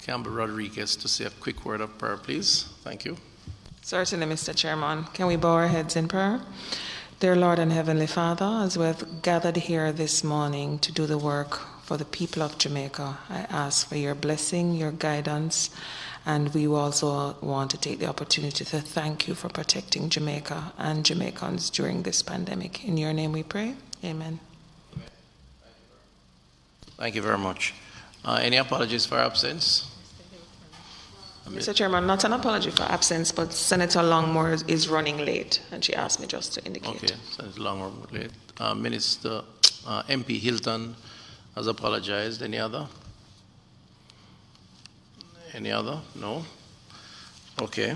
Campbell Rodriguez to say a quick word of prayer, please. Thank you. Certainly, Mr. Chairman. Can we bow our heads in prayer? Dear Lord and Heavenly Father, as we have gathered here this morning to do the work for the people of Jamaica, I ask for your blessing, your guidance, and we also want to take the opportunity to thank you for protecting Jamaica and Jamaicans during this pandemic. In your name we pray. Amen. Thank you very much. Any apologies for absence? Mr. Chairman, not an apology for absence, but Senator Longmore is running late, and she asked me just to indicate. Okay, Senator Longmore late. Minister MP Hilton has apologized. Any other? Any other? No? Okay.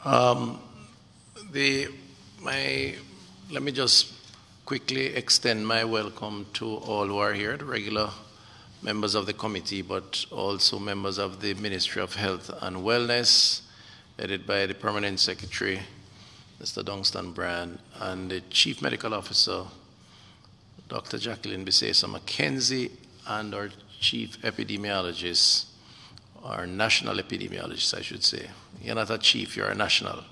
Let me just quickly extend my welcome to all who are here, the regular members of the committee, but also members of the Ministry of Health and Wellness, headed by the Permanent Secretary, Mr. Dunstan Brand, and the Chief Medical Officer, Dr. Jacqueline Bisesa McKenzie, and our Chief Epidemiologist, or National Epidemiologist, I should say. You're not a chief, you're a national.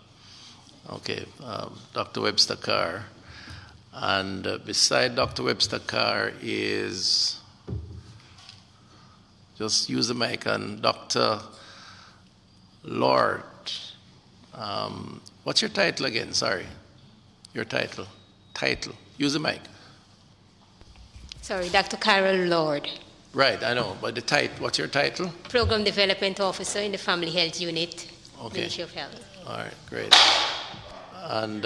Okay, Dr. Webster Carr. And beside Dr. Webster Carr is, just use the mic, and Dr. Lord. What's your title again? Sorry. Your title. Use the mic. Sorry, Dr. Carol Lord. Right, I know, but what's your title? Program Development Officer in the Family Health Unit, Okay. Ministry of Health. All right, great. And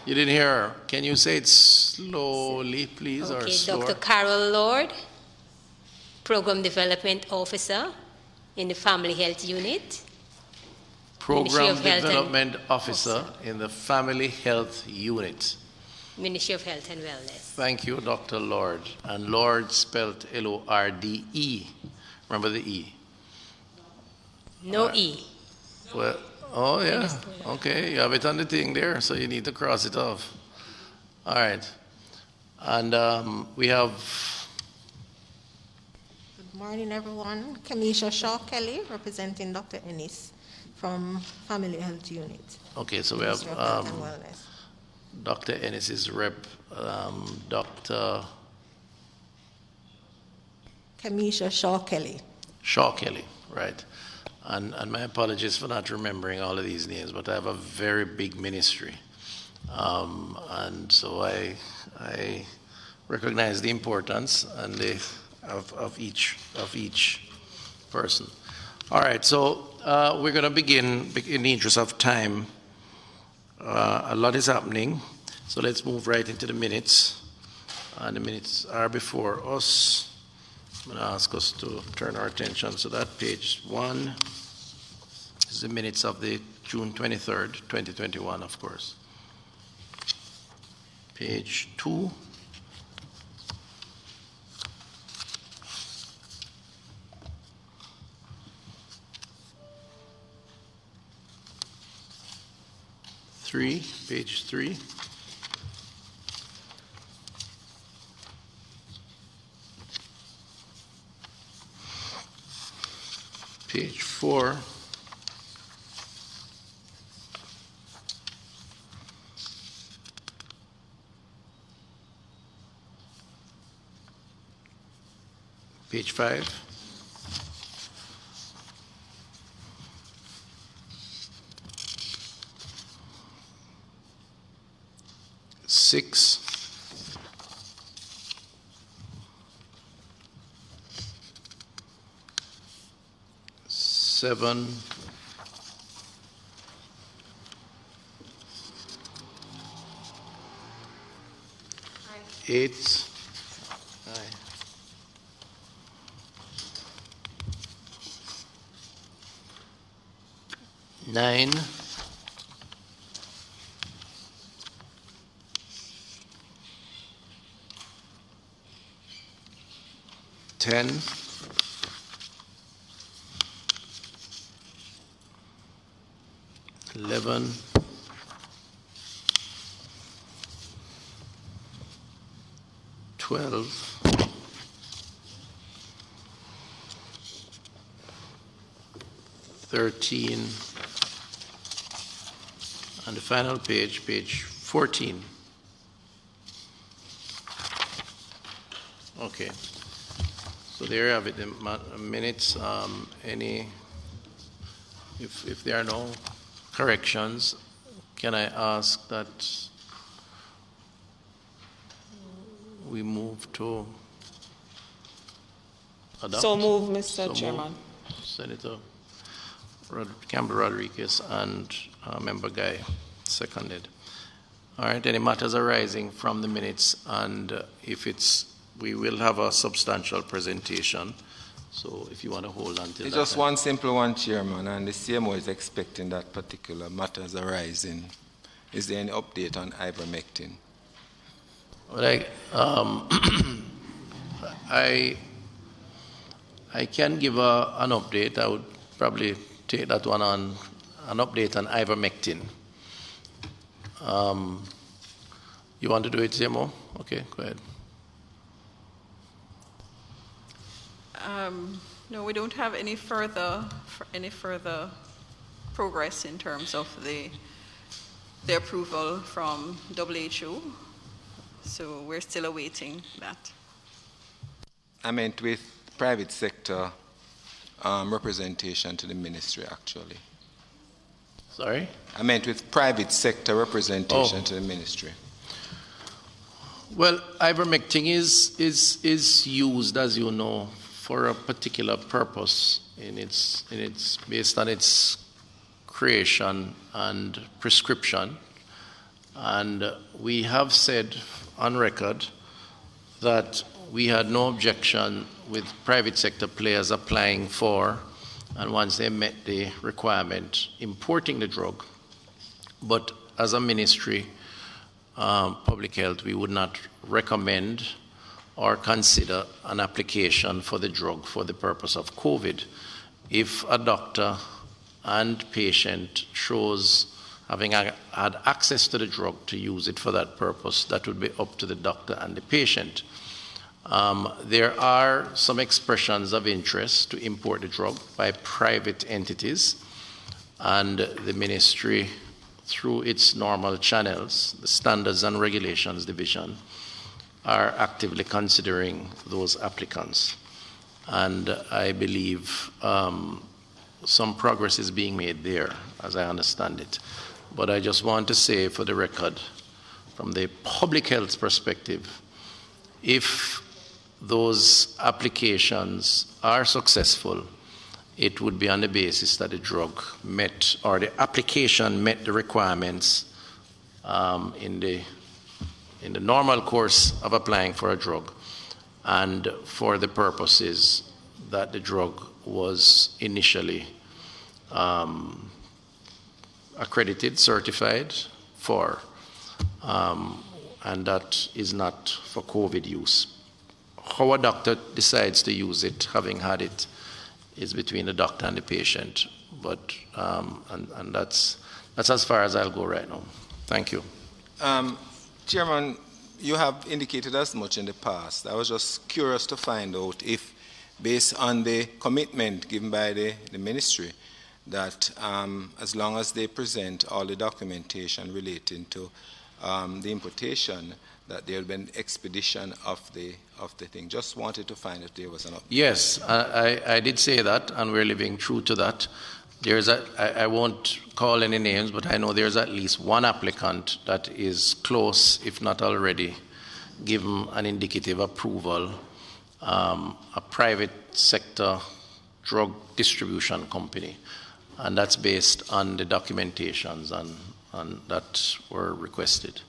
you didn't hear her. Can you say it slowly, please, or Okay, slower? Dr. Carol Lord, Program Development Officer in the Family Health Unit. Program Development Officer in the Family Health Unit. Ministry of Health and Wellness. Thank you, Dr. Lord. And Lord spelled L-O-R-D-E. Remember the E? No E. Well, oh, yeah. Okay, you have it on the thing there, so you need to cross it off. All right. And we have... Good morning, everyone. Kamisha Shaw Kelly, representing Dr. Ennis from Family Health Unit. Okay, so we have Dr. Ennis's rep, Dr. Kamisha Shaw Kelly. Shaw Kelly, right. And my apologies for not remembering all of these names, but I have a very big ministry. And so I recognize the importance and of each person. All right, so we're going to begin in the interest of time. A lot is happening, so let's move right into the minutes. And the minutes are before us. I'm going to ask us to turn our attention to that. Page 1 is the minutes of the June 23rd, 2021, of course. Page 2. Page 3. Page 4. Page 5. Six. 7. 8. 9. 10. 11. 12. 13, and the final page, page 14. Okay. So there you have it, the minutes. If there are no corrections, can I ask that we move to adopt? So move, Mr. Chairman. Senator Campbell Rodriguez and Member Guy seconded. All right, any matters arising from the minutes, and if it's, we will have a substantial presentation. So if you want to hold on to it's that. just one simple one, Chairman, and the CMO is expecting that particular matters arising. Is there any update on ivermectin? Well, I can give an update. I would probably take that one on an update on ivermectin. You want to do it, CMO? Okay, go ahead. No, we don't have any further progress in terms of the approval from WHO. So we're still awaiting that. I meant with private sector representation to the ministry, actually. Sorry? I meant with private sector representation to the ministry. Well, ivermectin is used, as you know, for a particular purpose in its based on its creation and prescription. And we have said on record that we had no objection with private sector players applying for, and once they met the requirement, importing the drug. But as a ministry, public health, we would not recommend or consider an application for the drug for the purpose of COVID. If a doctor and patient shows having had access to the drug to use it for that purpose, that would be up to the doctor and the patient. There are some expressions of interest to import the drug by private entities, and the ministry, through its normal channels, the Standards and Regulations Division, are actively considering those applicants. And I believe some progress is being made there, as I understand it. But I just want to say for the record, from the public health perspective, if those applications are successful, it would be on the basis that the drug met, or the application met the requirements in the normal course of applying for a drug, and for the purposes that the drug was initially accredited, certified for, and that is not for COVID use. How a doctor decides to use it, having had it, is between the doctor and the patient. But and that's as far as I'll go right now. Thank you. Chairman, you have indicated as much in the past. I was just curious to find out if, based on the commitment given by the ministry, that as long as they present all the documentation relating to the importation, that there will be an expedition of the thing. Just wanted to find if there was an update. Yes, I did say that, and we're living true to that. I won't call any names, but I know there's at least one applicant that is close, if not already, given an indicative approval, a private sector drug distribution company. And that's based on the documentations and that were requested.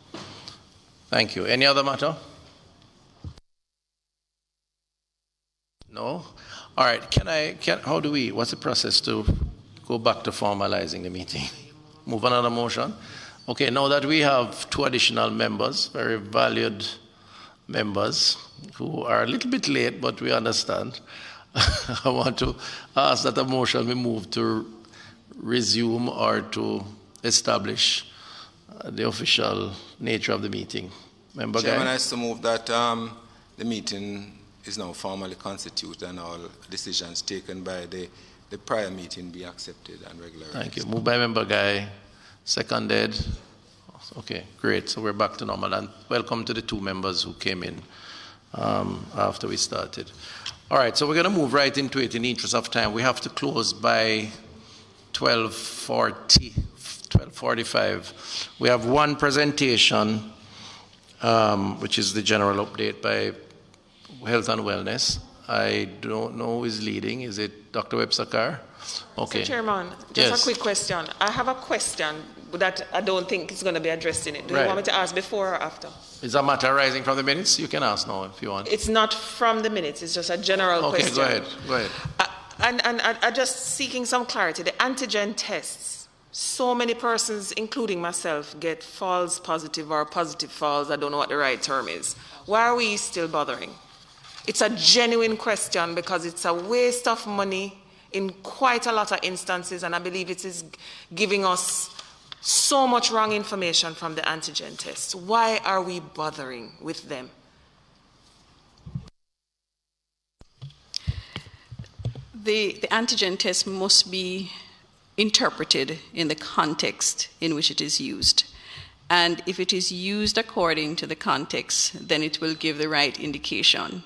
Thank you. Any other matter? No? All right. What's the process to go back to formalizing the meeting? Move another motion? Okay, now that we have 2 additional members, very valued members, who are a little bit late, but we understand, I want to ask that a motion be moved to resume or to establish the official nature of the meeting. Member Chairman, Guy? I move that the meeting is now formally constituted and all decisions taken by the prior meeting be accepted and regularized. Thank you. Moved by Member Guy, seconded. Okay, great. So we're back to normal. And welcome to the two members who came in after we started. All right, so we're going to move right into it in the interest of time. We have to close by 12:45. We have one presentation, which is the general update by Health and Wellness. I don't know who is leading. Is it Dr. Webster-Carr? Okay. Mr. Chairman, just Yes. a quick question. I have a question that I don't think is going to be addressed in it. Do Right. you want me to ask before or after? Is that matter arising from the minutes? You can ask now if you want. It's not from the minutes. It's just a general Okay, question. go ahead. Go ahead. And I'm just seeking some clarity. The antigen tests, so many persons, including myself, get false positive or positive false. I don't know what the right term is. Why are we still bothering? It's a genuine question because it's a waste of money in quite a lot of instances, and I believe it is giving us so much wrong information from the antigen tests. Why are we bothering with them? The antigen test must be interpreted in the context in which it is used. And if it is used according to the context, then it will give the right indication.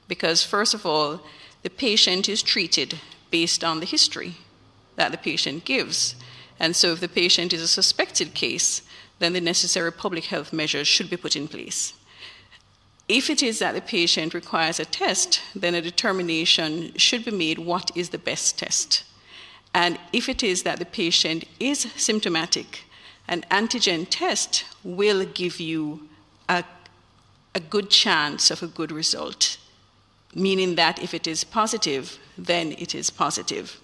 Because first of all, the patient is treated based on the history that the patient gives. And so if the patient is a suspected case, then the necessary public health measures should be put in place. If it is that the patient requires a test, then a determination should be made what is the best test. And if it is that the patient is symptomatic, an antigen test will give you a good chance of a good result, meaning that if it is positive, then it is positive.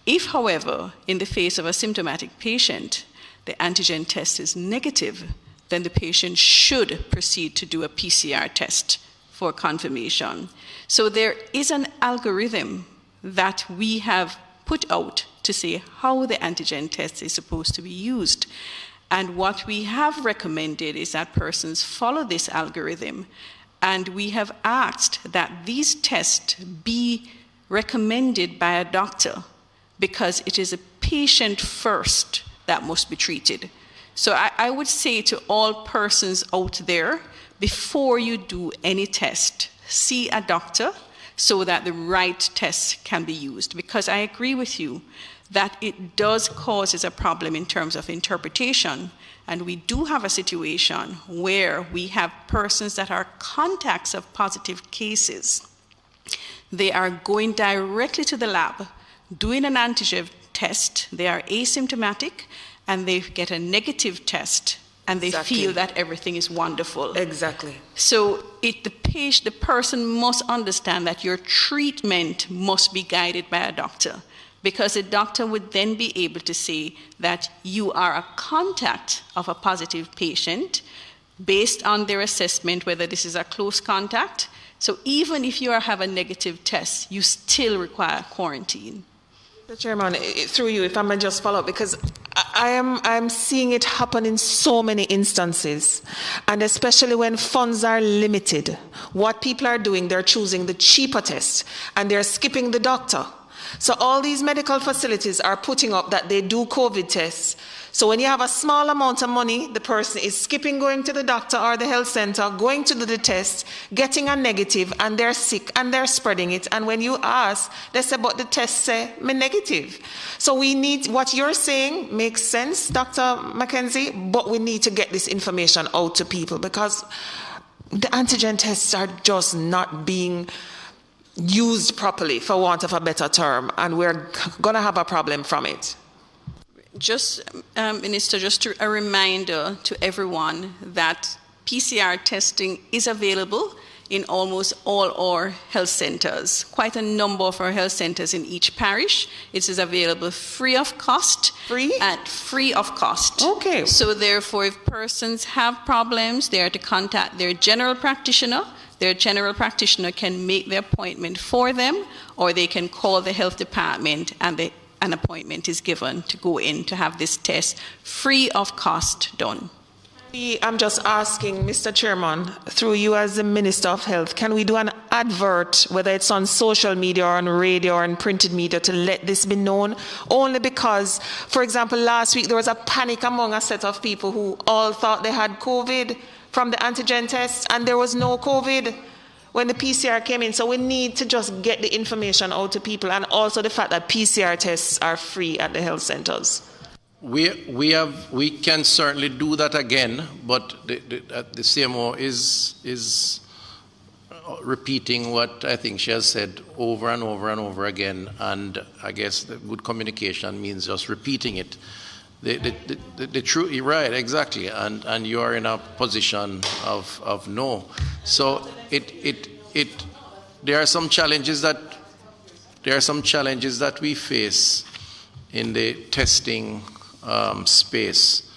If, however, in the face of a symptomatic patient, the antigen test is negative, then the patient should proceed to do a PCR test for confirmation. So there is an algorithm that we have put out to say how the antigen test is supposed to be used. And what we have recommended is that persons follow this algorithm. And we have asked that these tests be recommended by a doctor because it is a patient first that must be treated. So I would say to all persons out there, before you do any test, see a doctor so that the right test can be used. Because I agree with you that it does cause a problem in terms of interpretation. And we do have a situation where we have persons that are contacts of positive cases. They are going directly to the lab, doing an antigen test, they are asymptomatic, and they get a negative test, and they feel that everything is wonderful. Exactly. So the person must understand that your treatment must be guided by a doctor, because the doctor would then be able to say that you are a contact of a positive patient based on their assessment whether this is a close contact. So even if you have a negative test, you still require quarantine. Mr. Chairman, through you, if I may just follow up, because I'm seeing it happen in so many instances, and especially when funds are limited. What people are doing, they're choosing the cheaper test, and they're skipping the doctor. So all these medical facilities are putting up that they do COVID tests. So when you have a small amount of money, the person is skipping going to the doctor or the health center, going to do the test, getting a negative, and they're sick, and they're spreading it. And when you ask, they say, but the test say, me negative. So we need, what you're saying makes sense, Dr. McKenzie, but we need to get this information out to people, because the antigen tests are just not being used properly, for want of a better term, and we're going to have a problem from it. Just, Minister, just a reminder to everyone that PCR testing is available in almost all our health centers. Quite a number of our health centers in each parish. It is available free of cost. Free? At free of cost. Okay. So therefore, if persons have problems, they are to contact their general practitioner. Their general practitioner can make the appointment for them, or they can call the health department and an appointment is given to go in to have this test free of cost done. I'm just asking, Mr. Chairman, through you as the Minister of Health, can we do an advert, whether it's on social media or on radio or in printed media, to let this be known? Only because, for example, last week there was a panic among a set of people who all thought they had COVID from the antigen tests, and there was no COVID when the PCR came in. So we need to just get the information out to people, and also the fact that PCR tests are free at the health centers. We can certainly do that again, but the CMO is repeating what I think she has said over and over and over again, and I guess the good communication means just repeating it. The truth, right, exactly, and you are in a position of no. So there are some challenges that we face in the testing space.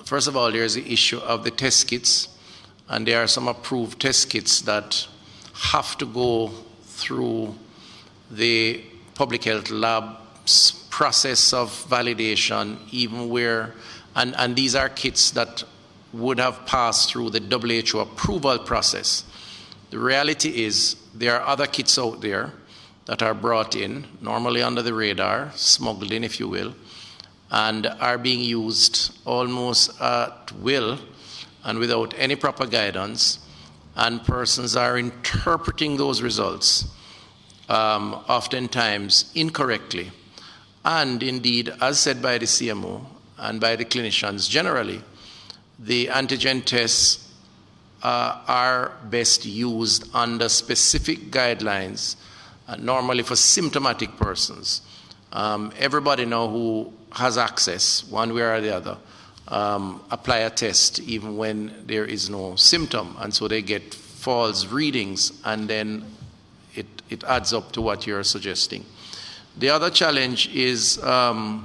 First of all, there's the issue of the test kits, and there are some approved test kits that have to go through the public health lab's process of validation, even where, and these are kits that would have passed through the WHO approval process. The reality is there are other kits out there that are brought in, normally under the radar, smuggled in, if you will, and are being used almost at will and without any proper guidance, and persons are interpreting those results oftentimes incorrectly. And indeed, as said by the CMO and by the clinicians generally, the antigen tests are best used under specific guidelines, normally for symptomatic persons. Everybody now who has access, one way or the other, apply a test even when there is no symptom, and so they get false readings, and then it adds up to what you're suggesting. The other challenge is the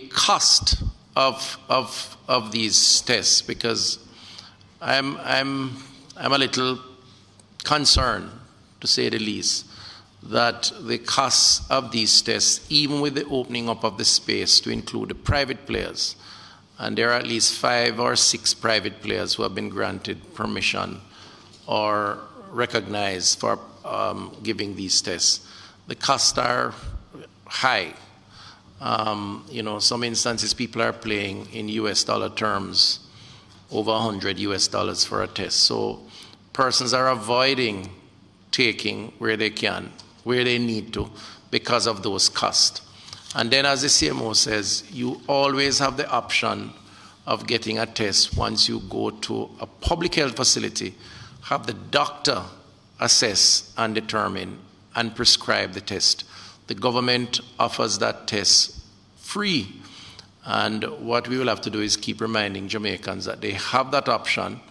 cost of these tests, because I'm a little concerned, to say the least, that the costs of these tests, even with the opening up of the space to include the private players, and there are at least 5 or 6 private players who have been granted permission or recognized for giving these tests, the costs are high. Some instances people are paying in US dollar terms over $100 US for a test. So persons are avoiding taking where they can, where they need to, because of those costs. And then, as the CMO says, you always have the option of getting a test once you go to a public health facility, have the doctor assess and determine and prescribe the test. The government offers that test free. And what we will have to do is keep reminding Jamaicans that they have that option,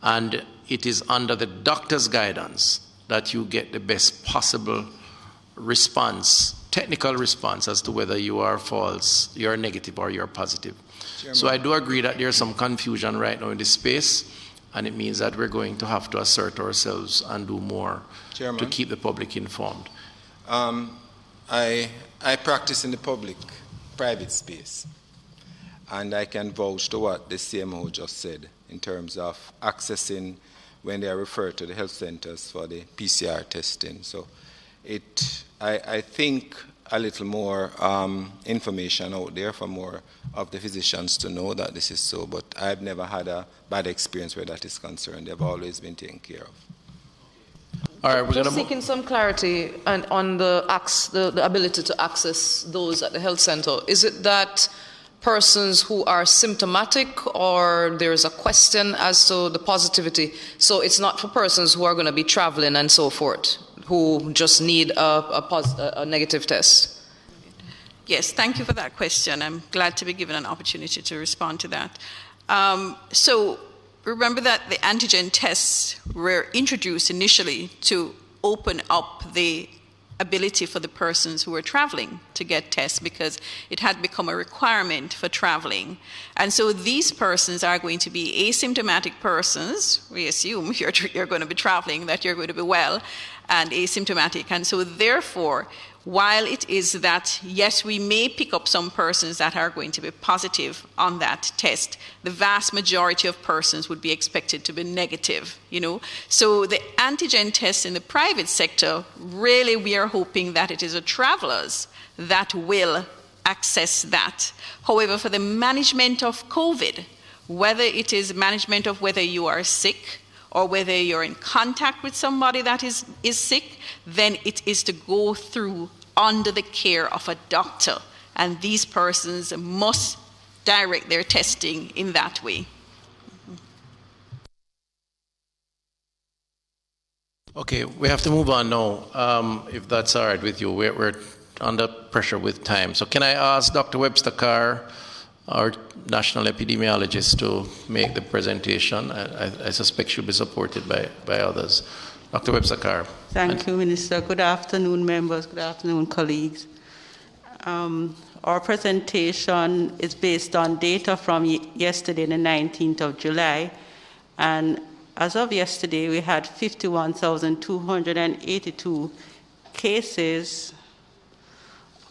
and it is under the doctor's guidance that you get the best possible response, technical response, as to whether you are false, you're negative, or you're positive. Chairman. So I do agree that there's some confusion right now in this space, and it means that we're going to have to assert ourselves and do more, Chairman, to keep the public informed. I practice in the public-private space, and I can vouch to what the CMO just said in terms of accessing when they are referred to the health centers for the PCR testing. So I think a little more information out there for more of the physicians to know that this is so, but I've never had a bad experience where that is concerned. They've always been taken care of. All right, we're just seeking some clarity on the ability to access those at the health center. Is it that persons who are symptomatic, or there's a question as to the positivity? So it's not for persons who are going to be traveling and so forth, who just need a negative test? Yes, thank you for that question. I'm glad to be given an opportunity to respond to that. So remember that the antigen tests were introduced initially to open up the ability for the persons who were traveling to get tests, because it had become a requirement for traveling. And so these persons are going to be asymptomatic persons. We assume you're going to be traveling, that you're going to be well. and asymptomatic. And so therefore, while it is that, yes, we may pick up some persons that are going to be positive on that test, the vast majority of persons would be expected to be negative, you know. So the antigen tests in the private sector, really we are hoping that it is the travelers that will access that. However, for the management of COVID, whether it is management of whether you are sick or whether you're in contact with somebody that is sick, then it is to go through under the care of a doctor. And these persons must direct their testing in that way. Okay, we have to move on now, if that's all right with you. We're under pressure with time. So can I ask Dr. Webster Carr, our national epidemiologist, to make the presentation? I suspect she'll be supported by others. Dr. Webster Carr. Thank you, Minister. Good afternoon, members. Good afternoon, colleagues. Our presentation is based on data from yesterday, the 19th of July. And as of yesterday, we had 51,282 cases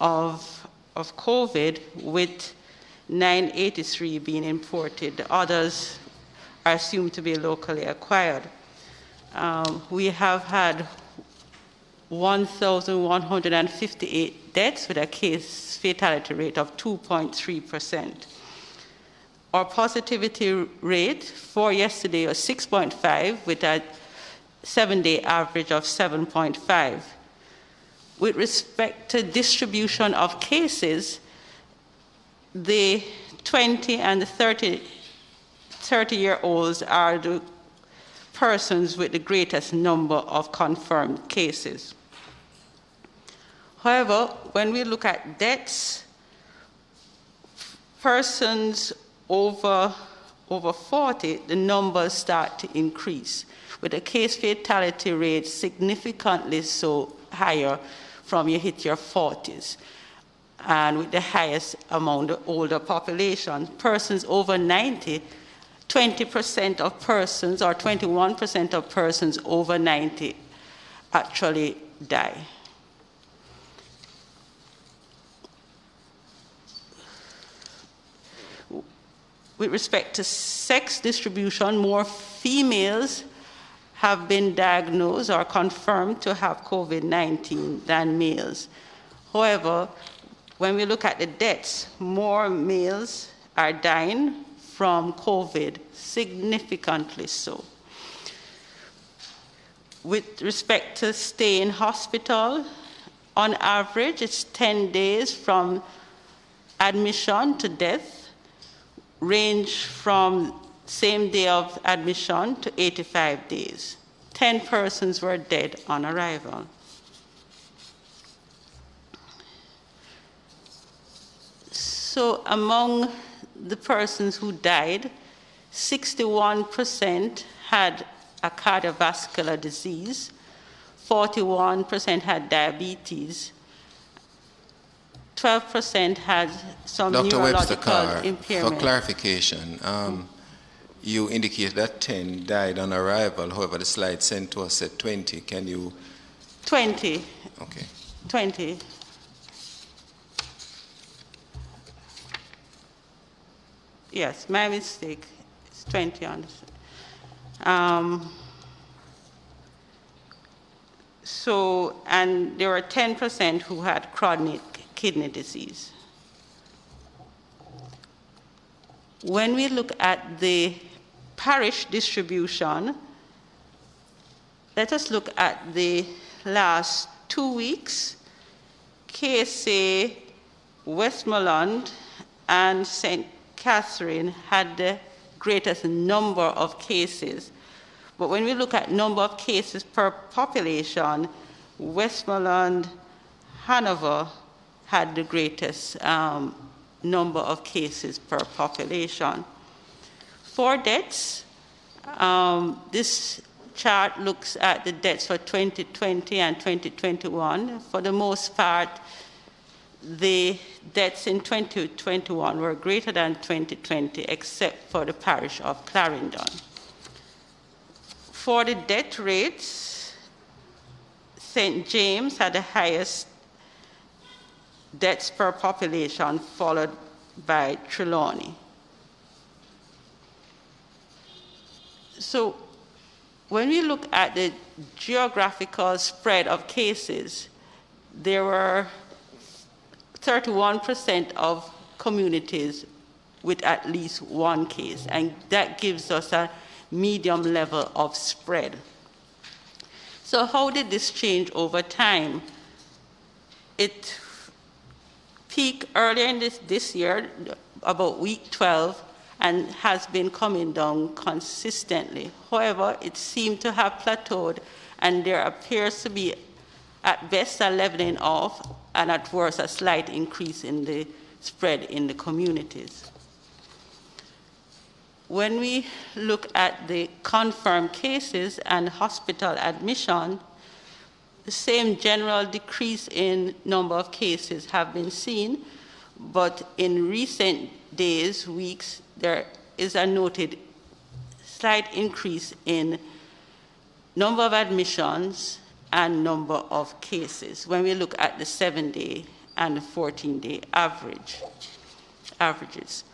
of COVID, with 983 being imported. The others are assumed to be locally acquired. We have had 1,158 deaths with a case fatality rate of 2.3%. Our positivity rate for yesterday was 6.5 with a 7-day average of 7.5. With respect to distribution of cases, the 20 and the 30-year-olds are the persons with the greatest number of confirmed cases. However, when we look at deaths, persons over 40, the numbers start to increase, with the case fatality rate significantly so higher from you hit your 40s, and with the highest among the older population. Persons over 90, 20% of persons or 21% of persons over 90 actually die. With respect to sex distribution, more females have been diagnosed or confirmed to have COVID-19 than males. However, when we look at the deaths, more males are dying from COVID, significantly so. With respect to stay in hospital, on average, it's 10 days from admission to death, range from same day of admission to 85 days. 10 persons were dead on arrival. So among the persons who died, 61% had a cardiovascular disease, 41% had diabetes, 12% had some neurological impairment. For clarification, you indicated that 10 died on arrival. However, the slide sent to us said 20. Can you? 20. Okay. 20. Yes, my mistake. It's 20 on this. So, and there were 10% who had chronic kidney disease. When we look at the parish distribution, let us look at the last 2 weeks. KSA, Westmoreland, and St. Catherine had the greatest number of cases. But when we look at number of cases per population, Westmoreland, Hanover had the greatest number of cases per population. For deaths, this chart looks at the deaths for 2020 and 2021. For the most part, the deaths in 2021 were greater than 2020, except for the parish of Clarendon. For the death rates, St. James had the highest deaths per population, followed by Trelawney. So when we look at the geographical spread of cases, there were 31% of communities with at least one case, and that gives us a medium level of spread. So how did this change over time? It peaked earlier in this year, about week 12, and has been coming down consistently. However, it seemed to have plateaued, and there appears to be, at best, a leveling off, and at worst, a slight increase in the spread in the communities. When we look at the confirmed cases and hospital admission, the same general decrease in number of cases have been seen, but in recent days, weeks, there is a noted slight increase in number of admissions and number of cases when we look at the 7-day and the 14-day averages.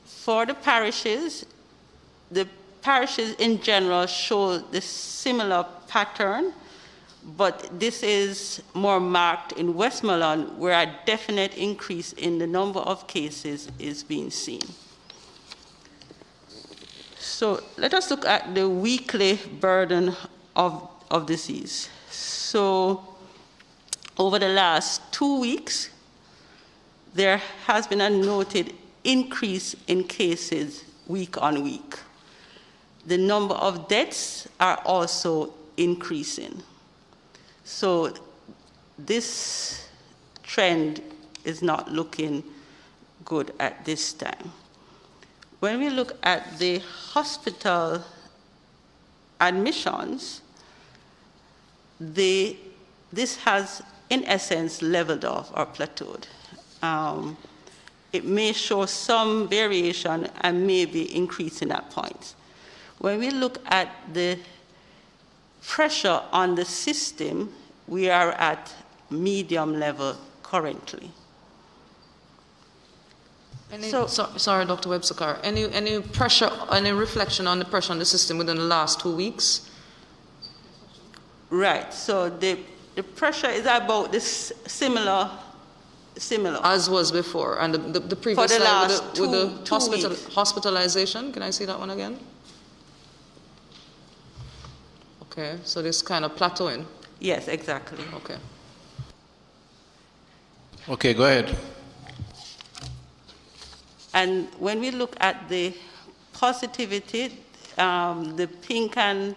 For the parishes in general show the similar pattern, but this is more marked in Westmoreland, where a definite increase in the number of cases is being seen. So let us look at the weekly burden of disease. So over the last 2 weeks, there has been a noted increase in cases week on week. The number of deaths are also increasing. So this trend is not looking good at this time. When we look at the hospital admissions, this has, in essence, leveled off or plateaued. It may show some variation and may be increasing at points. When we look at the pressure on the system, we are at medium level currently. Sorry, Dr. Webster, any pressure, any reflection on the pressure on the system within the last 2 weeks? Right, so the pressure is about this similar. As was before, and the previous for the slide last with the two hospitalization, can I see that one again? Okay, so this kind of plateauing. Yes, exactly. Okay. Okay, go ahead. And when we look at the positivity, the pink and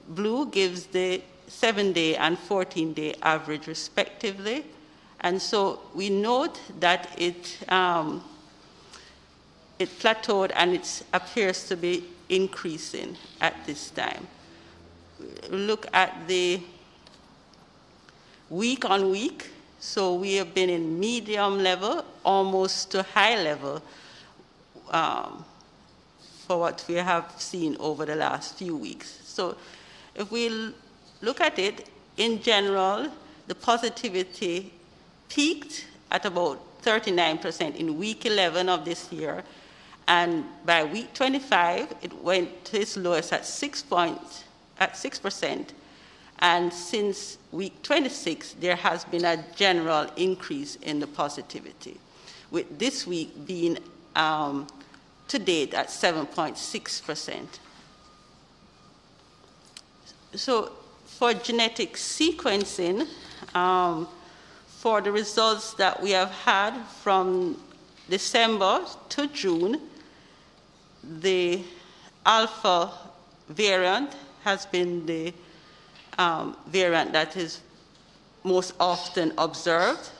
blue gives the 7-day and 14-day average respectively. And so we note that it plateaued and it appears to be increasing at this time. Look at the week on week. So we have been in medium level, almost to high level for what we have seen over the last few weeks. So if we look at it, in general, the positivity peaked at about 39% in week 11 of this year, and by week 25, it went to its lowest at 6%, and since week 26, there has been a general increase in the positivity, with this week being to date at 7.6%. So for genetic sequencing, for the results that we have had from December to June, the alpha variant has been the variant that is most often observed.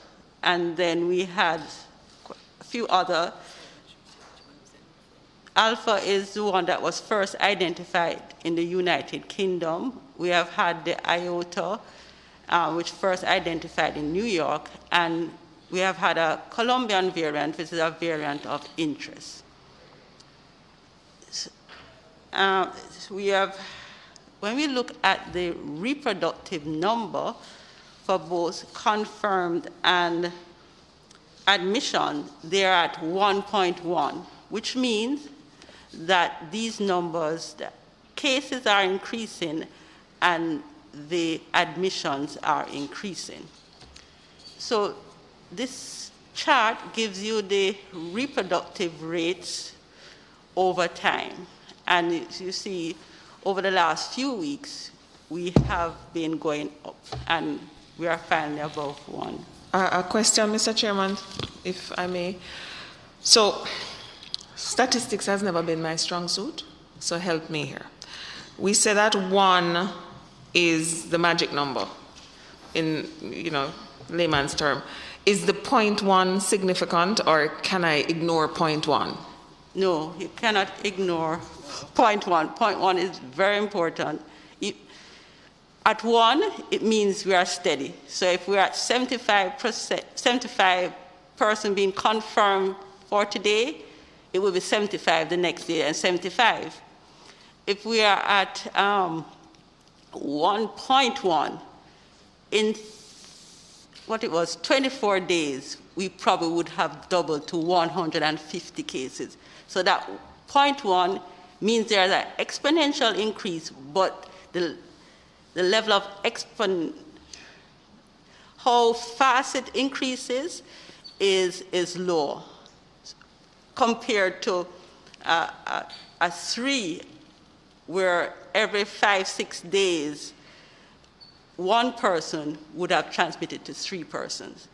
And then we had a few other. Alpha is the one that was first identified in the United Kingdom. We have had the iota, which first identified in New York, and we have had a Colombian variant, which is a variant of interest. We have when we look at the reproductive number for both confirmed and admission, they're at 1.1, which means that these numbers, the cases are increasing and the admissions are increasing. So this chart gives you the reproductive rates over time. And as you see, over the last few weeks, we have been going up, and we are finally above 1. A question, Mr. Chairman, if I may. So, statistics has never been my strong suit, so help me here. We say that 1 is the magic number in, layman's term. Is the 0.1 significant, or can I ignore 0.1? No, you cannot ignore 0.1. 0.1 is very important. At 1, it means we are steady. So if we're at 75% being confirmed for today, it will be 75 the next day and 75. If we are at 1.1, in 24 days, we probably would have doubled to 150 cases. So that 0.1 means there's an exponential increase, but the level of how fast it increases is low compared to a 3, where every 5-6 days, 1 person would have transmitted to 3 persons.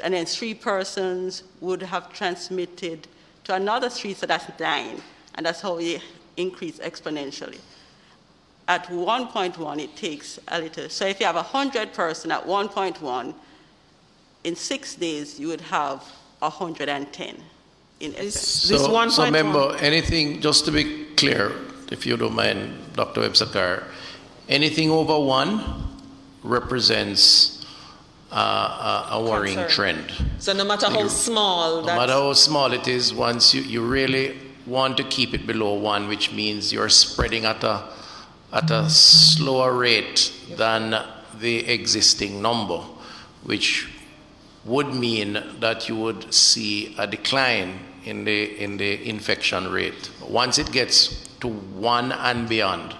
And then 3 persons would have transmitted to another 3, so that's 9. And that's how we increase exponentially. At 1.1, it takes a little. So if you have 100 person at 1.1, in 6 days, you would have 110 in effect. So remember, anything, just to be clear, if you don't mind, Dr. Webster, anything over 1 represents a worrying trend. So no matter how small no matter how small it is, once you really want to keep it below 1, which means you're spreading at a slower rate than the existing number, which would mean that you would see a decline in the infection rate. Once it gets to 1 and beyond,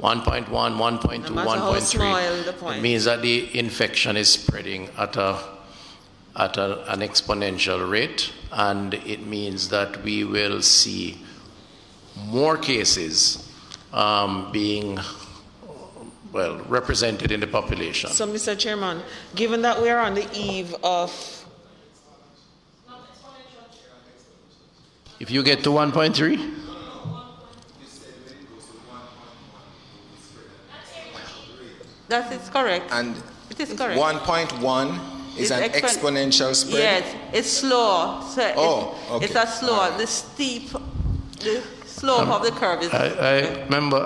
1.1, 1.2, 1.3, it means that the infection is spreading at an exponential rate, and it means that we will see more cases being represented in the population. So, Mr. Chairman, given that we are on the eve of... If you get to 1.3? That is correct. And it is correct. 1.1 is an exponential spread? Yes, it's slow. So okay. It's a slow. The slope of the curve is... I remember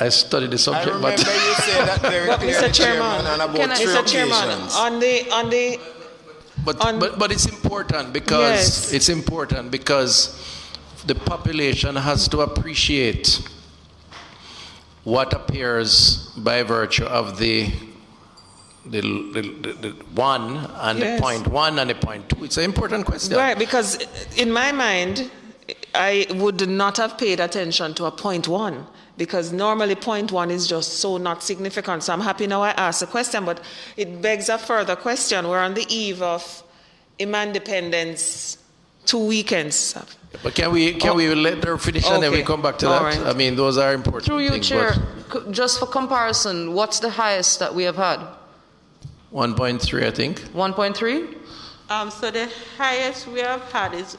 I studied the subject. I remember you said that very clearly, Mr. Chairman, on about 3 occasions. But it's important because the population has to appreciate what appears by virtue of the 1 and the 0.1 and the 0.2. It's an important question. Right, because in my mind, I would not have paid attention to a 0.1, because normally 0.1 is just so not significant. So I'm happy now I asked the question, but it begs a further question. We're on the eve of Independence 2 weekends. But can we let her finish and then we come back to that? Right. I mean, those are important Through you, things. Chair, just for comparison, what's the highest that we have had? 1.3, I think. 1.3? So the highest we have had is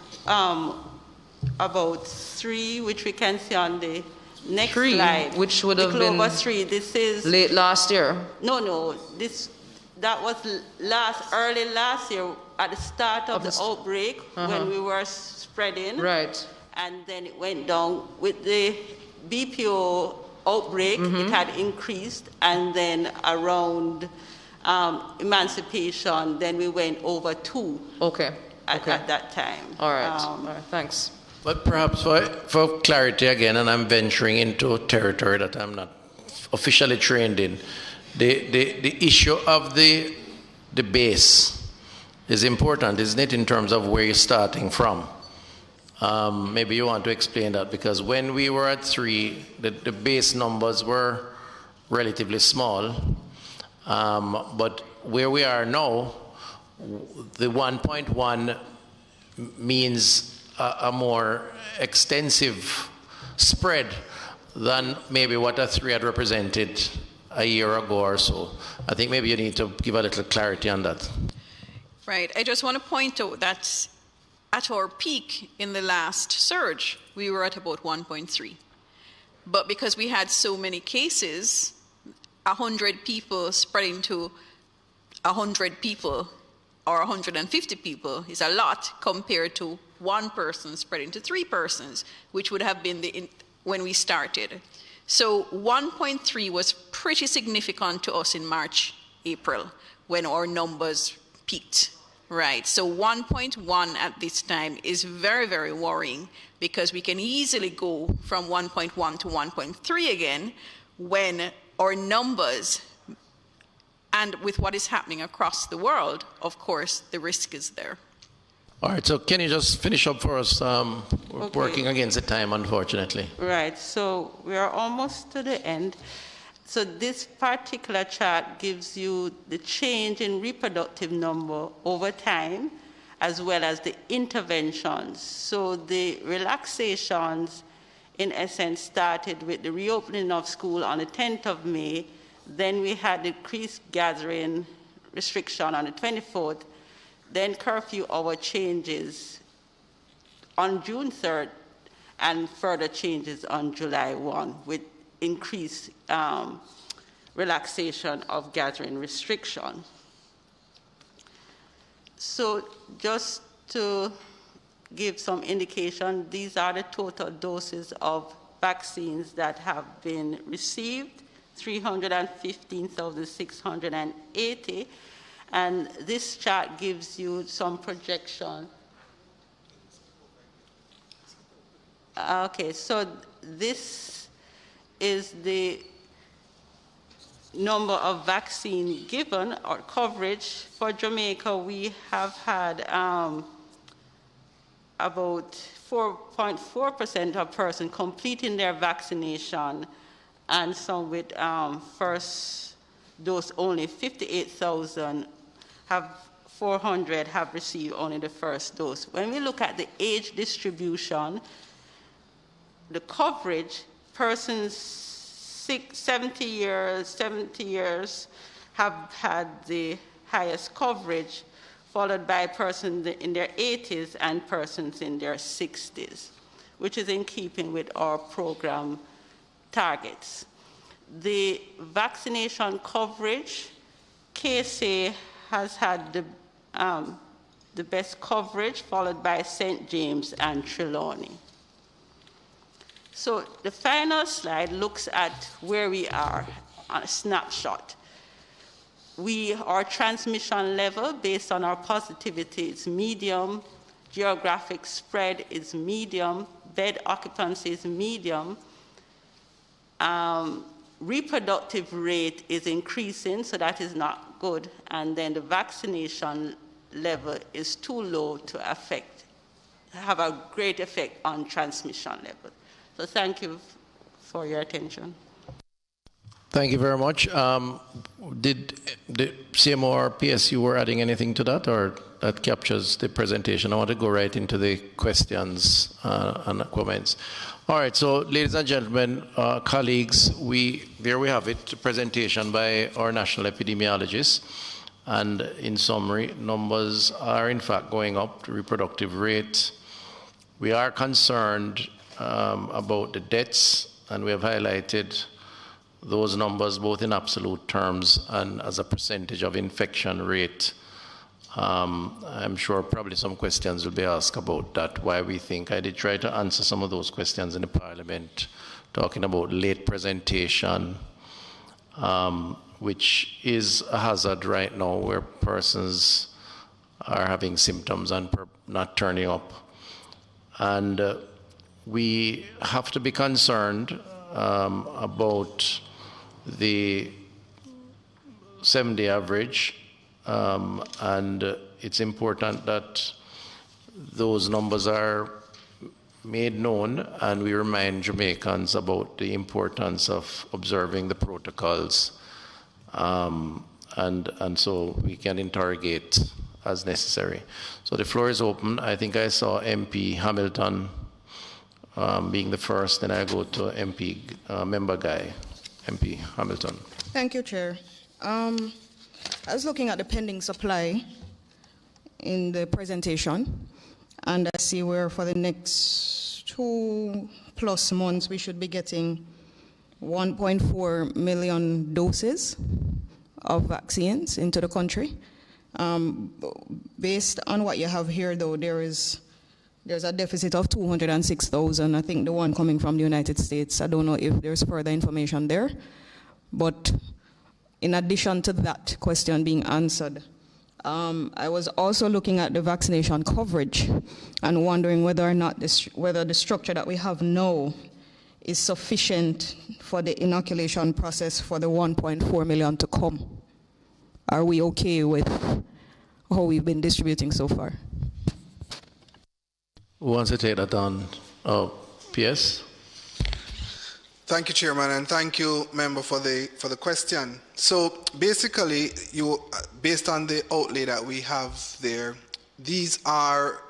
about 3, which we can see on the next 3, slide. which would have been 3. This is late last year. No. That was early last year at the start of the outbreak when we were spreading. Right. And then it went down with the BPO outbreak. It had increased, and then around emancipation, then we went over 2. Okay. At that time. All right. Thanks. But perhaps for clarity again, and I'm venturing into territory that I'm not officially trained in. The issue of the base is important, isn't it, in terms of where you're starting from? Maybe you want to explain that, because when we were at 3, the base numbers were relatively small, but where we are now, the 1.1 means a more extensive spread than maybe what a 3 had represented a year ago or so. I think maybe you need to give a little clarity on that. Right. I just want to point out that at our peak in the last surge, we were at about 1.3. But because we had so many cases, 100 people spreading to 100 people or 150 people is a lot compared to 1 person spreading to 3 persons, which would have been when we started. So 1.3 was pretty significant to us in March, April, when our numbers peaked, right? So 1.1 at this time is very, very worrying, because we can easily go from 1.1 to 1.3 again when our numbers, and with what is happening across the world, of course, the risk is there. All right, so can you just finish up for us? We're working against the time, unfortunately. Right, so we are almost to the end. So this particular chart gives you the change in reproductive number over time, as well as the interventions. So the relaxations, in essence, started with the reopening of school on the 10th of May. Then we had the increased gathering restriction on the 24th. Then curfew hour changes on June 3rd, and further changes on July 1 with increased relaxation of gathering restriction. So just to give some indication, these are the total doses of vaccines that have been received, 315,680. And this chart gives you some projection. Okay, so this is the number of vaccine given or coverage. For Jamaica, we have had about 4.4% of persons completing their vaccination, and some with first dose only. 58,400 have received only the first dose. When we look at the age distribution, the coverage, persons 70 years have had the highest coverage, followed by persons in their 80s and persons in their 60s, which is in keeping with our program targets. The vaccination coverage, KSA has had the best coverage, followed by St. James and Trelawney. So the final slide looks at where we are on a snapshot. Our transmission level based on our positivity is medium, geographic spread is medium, bed occupancy is medium, reproductive rate is increasing, so that is not good, and then the vaccination level is too low to have a great effect on transmission level. So thank you for your attention. Thank you very much. Did the CMO or PSU were adding anything to that, or that captures the presentation? I want to go right into the questions and comments. All right, so ladies and gentlemen, colleagues, there we have it, a presentation by our national epidemiologist. And in summary, numbers are in fact going up, the reproductive rate. We are concerned about the deaths, and we have highlighted those numbers both in absolute terms and as a percentage of infection rate. I'm sure probably some questions will be asked about that, why we think. I did try to answer some of those questions in the Parliament, talking about late presentation, which is a hazard right now where persons are having symptoms and not turning up. And we have to be concerned about the 7-day average, and it's important that those numbers are made known, and we remind Jamaicans about the importance of observing the protocols, and so we can interrogate as necessary. So the floor is open. I think I saw MP Hamilton being the first, then I go to MP Member Guy. MP Hamilton. Thank you, Chair. I was looking at the pending supply in the presentation, and I see where for the next 2+ months we should be getting 1.4 million doses of vaccines into the country. Based on what you have here, though, there's a deficit of 206,000. I think the one coming from the United States. I don't know if there's further information there. But in addition to that question being answered, I was also looking at the vaccination coverage and wondering whether or not whether the structure that we have now is sufficient for the inoculation process for the 1.4 million to come. Are we okay with how we've been distributing so far? Who wants to take that on? Oh, PS? Thank you, Chairman, and thank you, member, for the question. So basically, based on the outlay that we have there, these are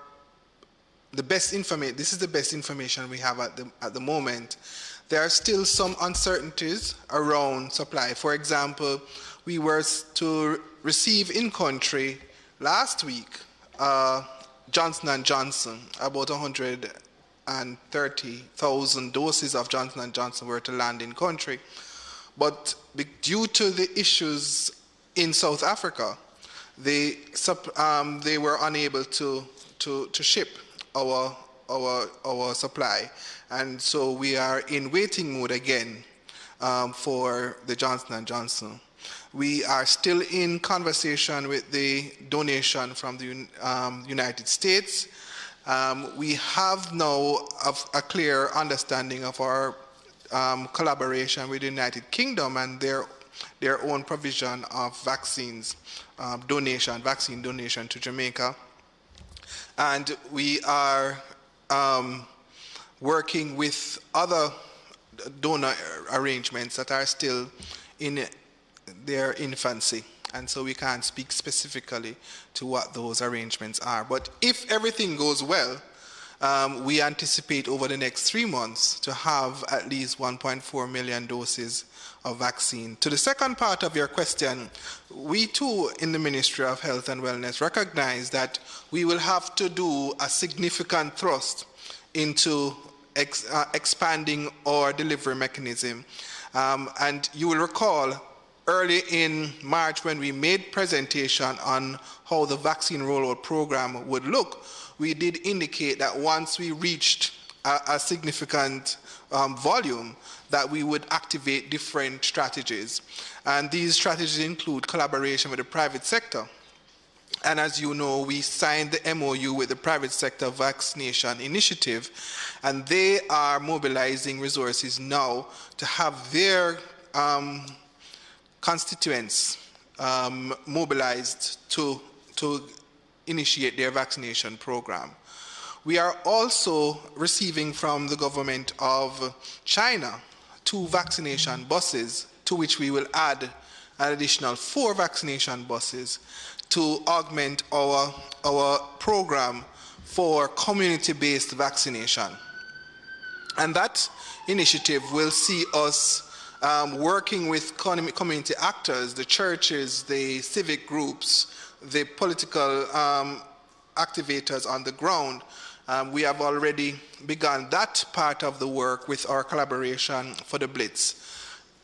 the best information. This is the best information we have at the moment. There are still some uncertainties around supply. For example, we were to receive in country last week Johnson & Johnson, about 130,000 doses of Johnson & Johnson were to land in country. But due to the issues in South Africa, they were unable to ship our supply. And so we are in waiting mode again for the Johnson & Johnson. We are still in conversation with the donation from the United States. We have now a clear understanding of our collaboration with the United Kingdom and their own provision of vaccines, vaccine donation to Jamaica. And we are working with other donor arrangements that are still in their infancy, and so we can't speak specifically to what those arrangements are. But if everything goes well, we anticipate over the next 3 months to have at least 1.4 million doses of vaccine. To the second part of your question, we too in the Ministry of Health and Wellness recognize that we will have to do a significant thrust into expanding our delivery mechanism. And you will recall early in March when we made presentation on how the vaccine rollout program would look, we did indicate that once we reached a significant volume, that we would activate different strategies. And these strategies include collaboration with the private sector. And as you know, we signed the MOU with the Private Sector Vaccination Initiative, and they are mobilizing resources now to have their constituents mobilized to initiate their vaccination program. We are also receiving from the government of China 2 vaccination buses, to which we will add an additional 4 vaccination buses to augment our program for community-based vaccination. And that initiative will see us working with community actors, the churches, the civic groups, the political activators on the ground. We have already begun that part of the work with our collaboration for the Blitz.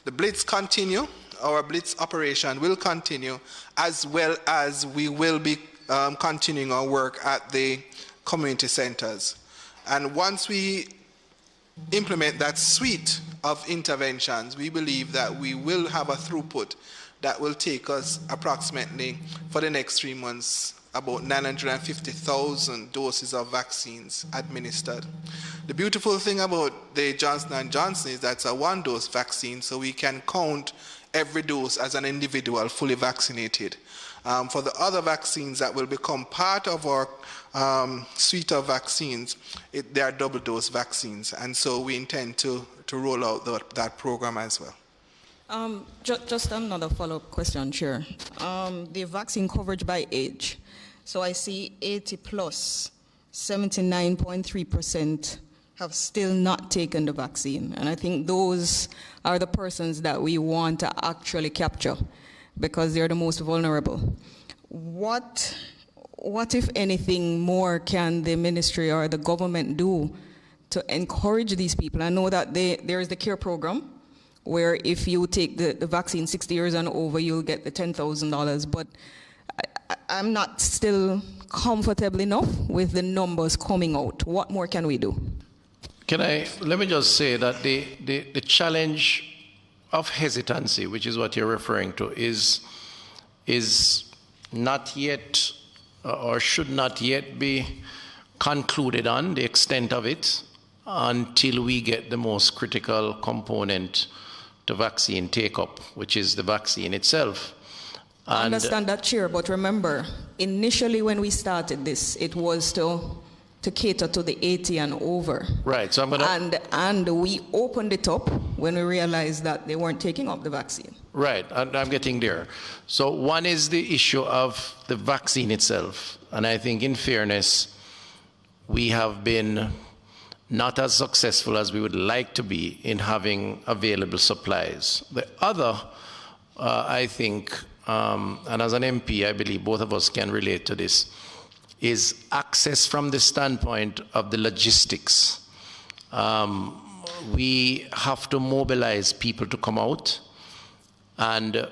The Blitz continue, our Blitz operation will continue, as well as we will be continuing our work at the community centers. And once we implement that suite of interventions, we believe that we will have a throughput that will take us approximately for the next 3 months about 950,000 doses of vaccines administered. The beautiful thing about the Johnson & Johnson is that it's a one-dose vaccine, so we can count every dose as an individual fully vaccinated. For the other vaccines that will become part of our suite of vaccines, they are double-dose vaccines, and so we intend to roll out that program as well. Just another follow-up question, Chair. The vaccine coverage by age. So I see 80 plus, 79.3% have still not taken the vaccine. And I think those are the persons that we want to actually capture because they're the most vulnerable. What if anything more can the ministry or the government do to encourage these people? I know that there is the CARE program, where if you take the vaccine 60 years and over, you'll get the $10,000. But I'm not still comfortable enough with the numbers coming out. What more can we do? Let me just say that the challenge of hesitancy, which is what you're referring to, is not yet or should not yet be concluded on the extent of it until we get the most critical component to vaccine take-up, which is the vaccine itself. I understand that, Chair, but remember, initially when we started this, it was to cater to the 80 and over. Right, so I'm gonna... And we opened it up when we realized that they weren't taking up the vaccine. Right, I'm getting there. So one is the issue of the vaccine itself. And I think in fairness, we have been not as successful as we would like to be in having available supplies. The other, I think, and as an MP, I believe both of us can relate to this, is access from the standpoint of the logistics. We have to mobilize people to come out, and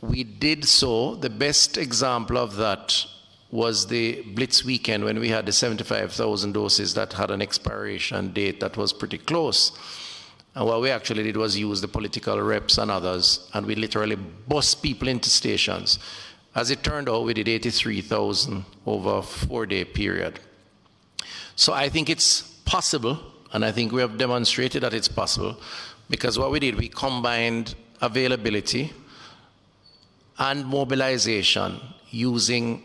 we did so. The best example of that was the Blitz weekend when we had the 75,000 doses that had an expiration date that was pretty close. And what we actually did was use the political reps and others, and we literally bust people into stations. As it turned out, we did 83,000 over a 4-day period. So I think it's possible, and I think we have demonstrated that it's possible, because what we did, we combined availability and mobilization using,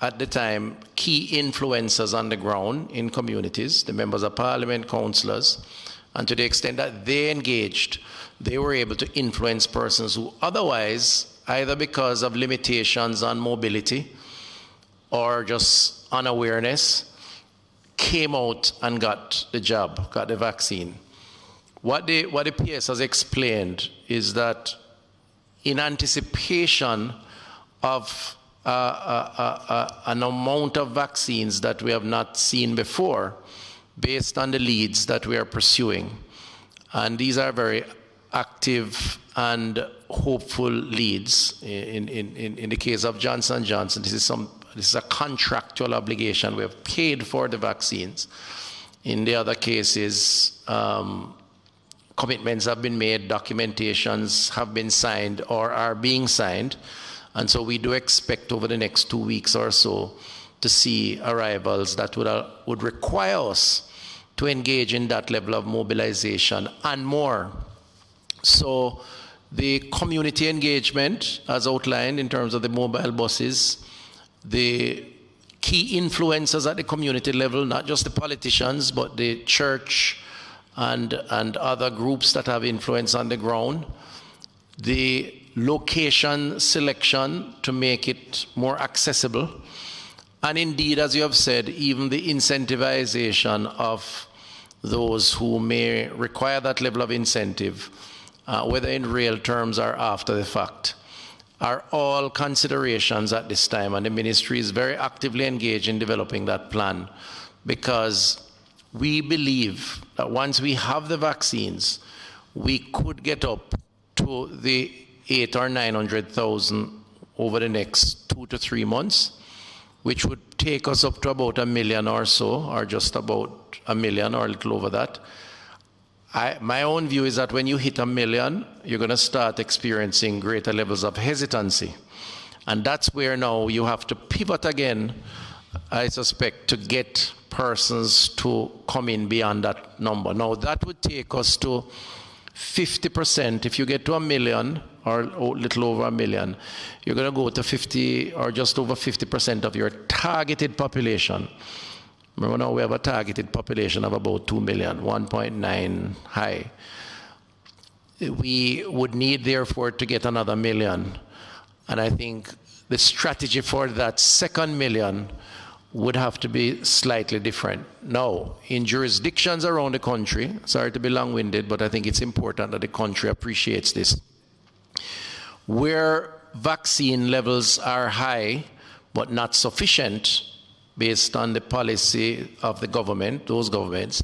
at the time, key influencers on the ground in communities, the members of parliament, councillors, and to the extent that they engaged, they were able to influence persons who otherwise, either because of limitations on mobility or just unawareness, came out and got the jab, got the vaccine. What the PS has explained is that in anticipation of an amount of vaccines that we have not seen before, based on the leads that we are pursuing. And these are very active and hopeful leads. In the case of Johnson & Johnson, this is a contractual obligation. We have paid for the vaccines. In the other cases, commitments have been made, documentations have been signed or are being signed. And so we do expect over the next 2 weeks or so to see arrivals that would require us to engage in that level of mobilization and more. So the community engagement, as outlined in terms of the mobile buses, the key influencers at the community level, not just the politicians, but the church and other groups that have influence on the ground, the location selection to make it more accessible, and indeed, as you have said, even the incentivization of those who may require that level of incentive, whether in real terms or after the fact, are all considerations at this time. And the ministry is very actively engaged in developing that plan, because we believe that once we have the vaccines, we could get up to the 800,000 or 900,000 over the next 2 to 3 months, which would take us up to about 1 million or so, or just about 1 million or a little over that. My own view is that when you hit 1 million, you're going to start experiencing greater levels of hesitancy. And that's where now you have to pivot again, I suspect, to get persons to come in beyond that number. Now, that would take us to 50%. If you get to 1 million, or a little over 1 million, you're going to go to 50 or just over 50% of your targeted population. Remember now we have a targeted population of about 2 million, 1.9 high. We would need, therefore, to get another million. And I think the strategy for that second million would have to be slightly different. Now, in jurisdictions around the country, sorry to be long-winded, but I think it's important that the country appreciates this, where vaccine levels are high but not sufficient based on the policy of the government, those governments,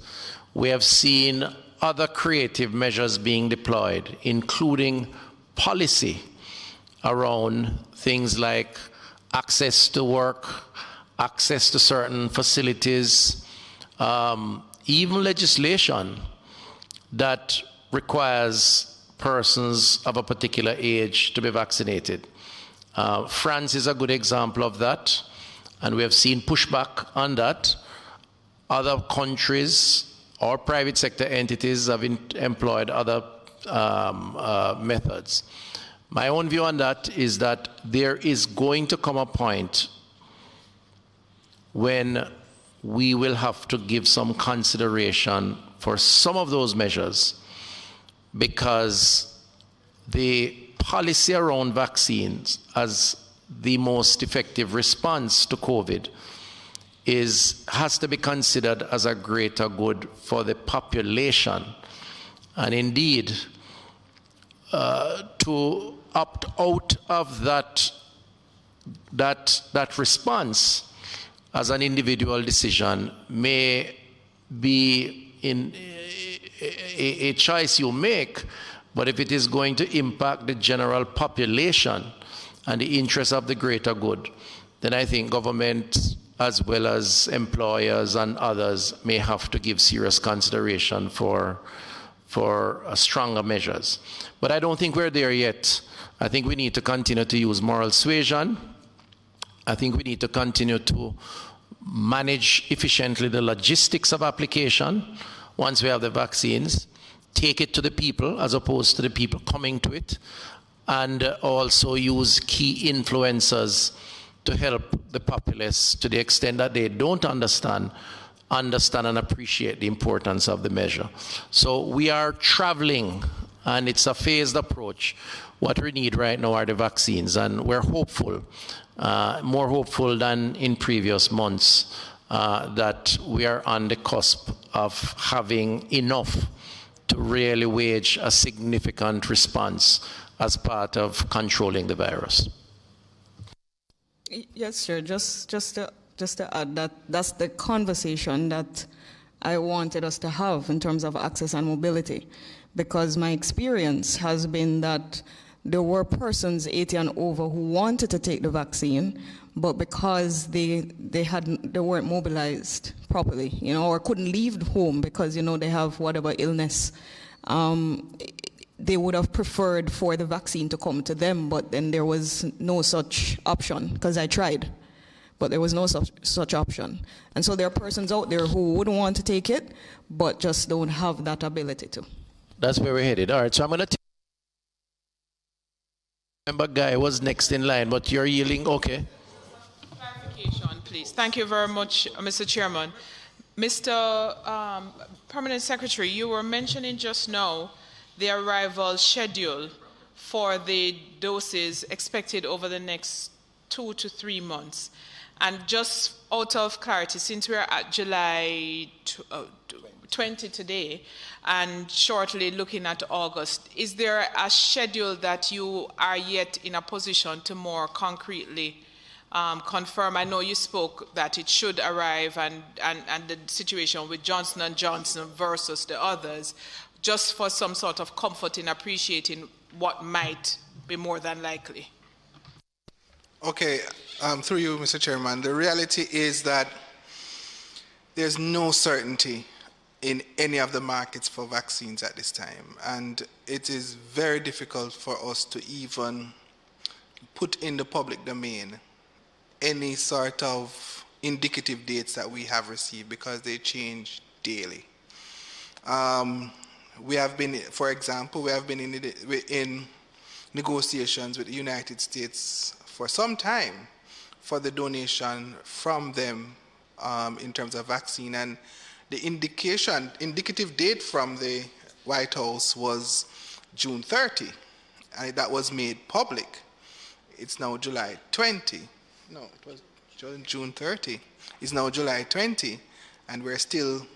we have seen other creative measures being deployed, including policy around things like access to work, access to certain facilities, even legislation that requires persons of a particular age to be vaccinated. France is a good example of that, and we have seen pushback on that. Other countries or private sector entities have employed other methods. My own view on that is that there is going to come a point when we will have to give some consideration for some of those measures, because the policy around vaccines as the most effective response to COVID has to be considered as a greater good for the population. And indeed, to opt out of that response as an individual decision may be in a choice you make, but if it is going to impact the general population and the interests of the greater good, then I think government as well as employers and others may have to give serious consideration for stronger measures. But I don't think we're there yet. I think we need to continue to use moral suasion. I think we need to continue to manage efficiently the logistics of application once we have the vaccines, take it to the people as opposed to the people coming to it, and also use key influencers to help the populace to the extent that they don't understand and appreciate the importance of the measure. So we are traveling, and it's a phased approach. What we need right now are the vaccines, and we're hopeful, more hopeful than in previous months, that we are on the cusp of having enough to really wage a significant response as part of controlling the virus. Yes, sir. Just to add that that's the conversation that I wanted us to have in terms of access and mobility, because my experience has been that there were persons 80 and over who wanted to take the vaccine, but because they weren't mobilized properly, or couldn't leave home because they have whatever illness, they would have preferred for the vaccine to come to them, but then there was no such option, because I tried, but there was no such option. And so there are persons out there who wouldn't want to take it, but just don't have that ability to. That's where we're headed. All right, so I'm going to member Guy was next in line, but you're yielding, okay. Clarification, please. Thank you very much, Mr. Chairman. Mr. Permanent Secretary, you were mentioning just now the arrival schedule for the doses expected over the next 2 to 3 months. And just out of clarity, since we're at July 20 today, and shortly looking at August, is there a schedule that you are yet in a position to more concretely confirm? I know you spoke that it should arrive, and the situation with Johnson & Johnson versus the others, just for some sort of comfort in appreciating what might be more than likely. Okay, through you, Mr. Chairman, the reality is that there's no certainty in any of the markets for vaccines at this time, and it is very difficult for us to even put in the public domain any sort of indicative dates that we have received because they change daily. We have been, for example, we have been in negotiations with the United States for some time for the donation from them in terms of vaccine, and the indicative date from the White House was June 30, and that was made public. It's now July 20. No, it was June 30. It's now July 20, and we're still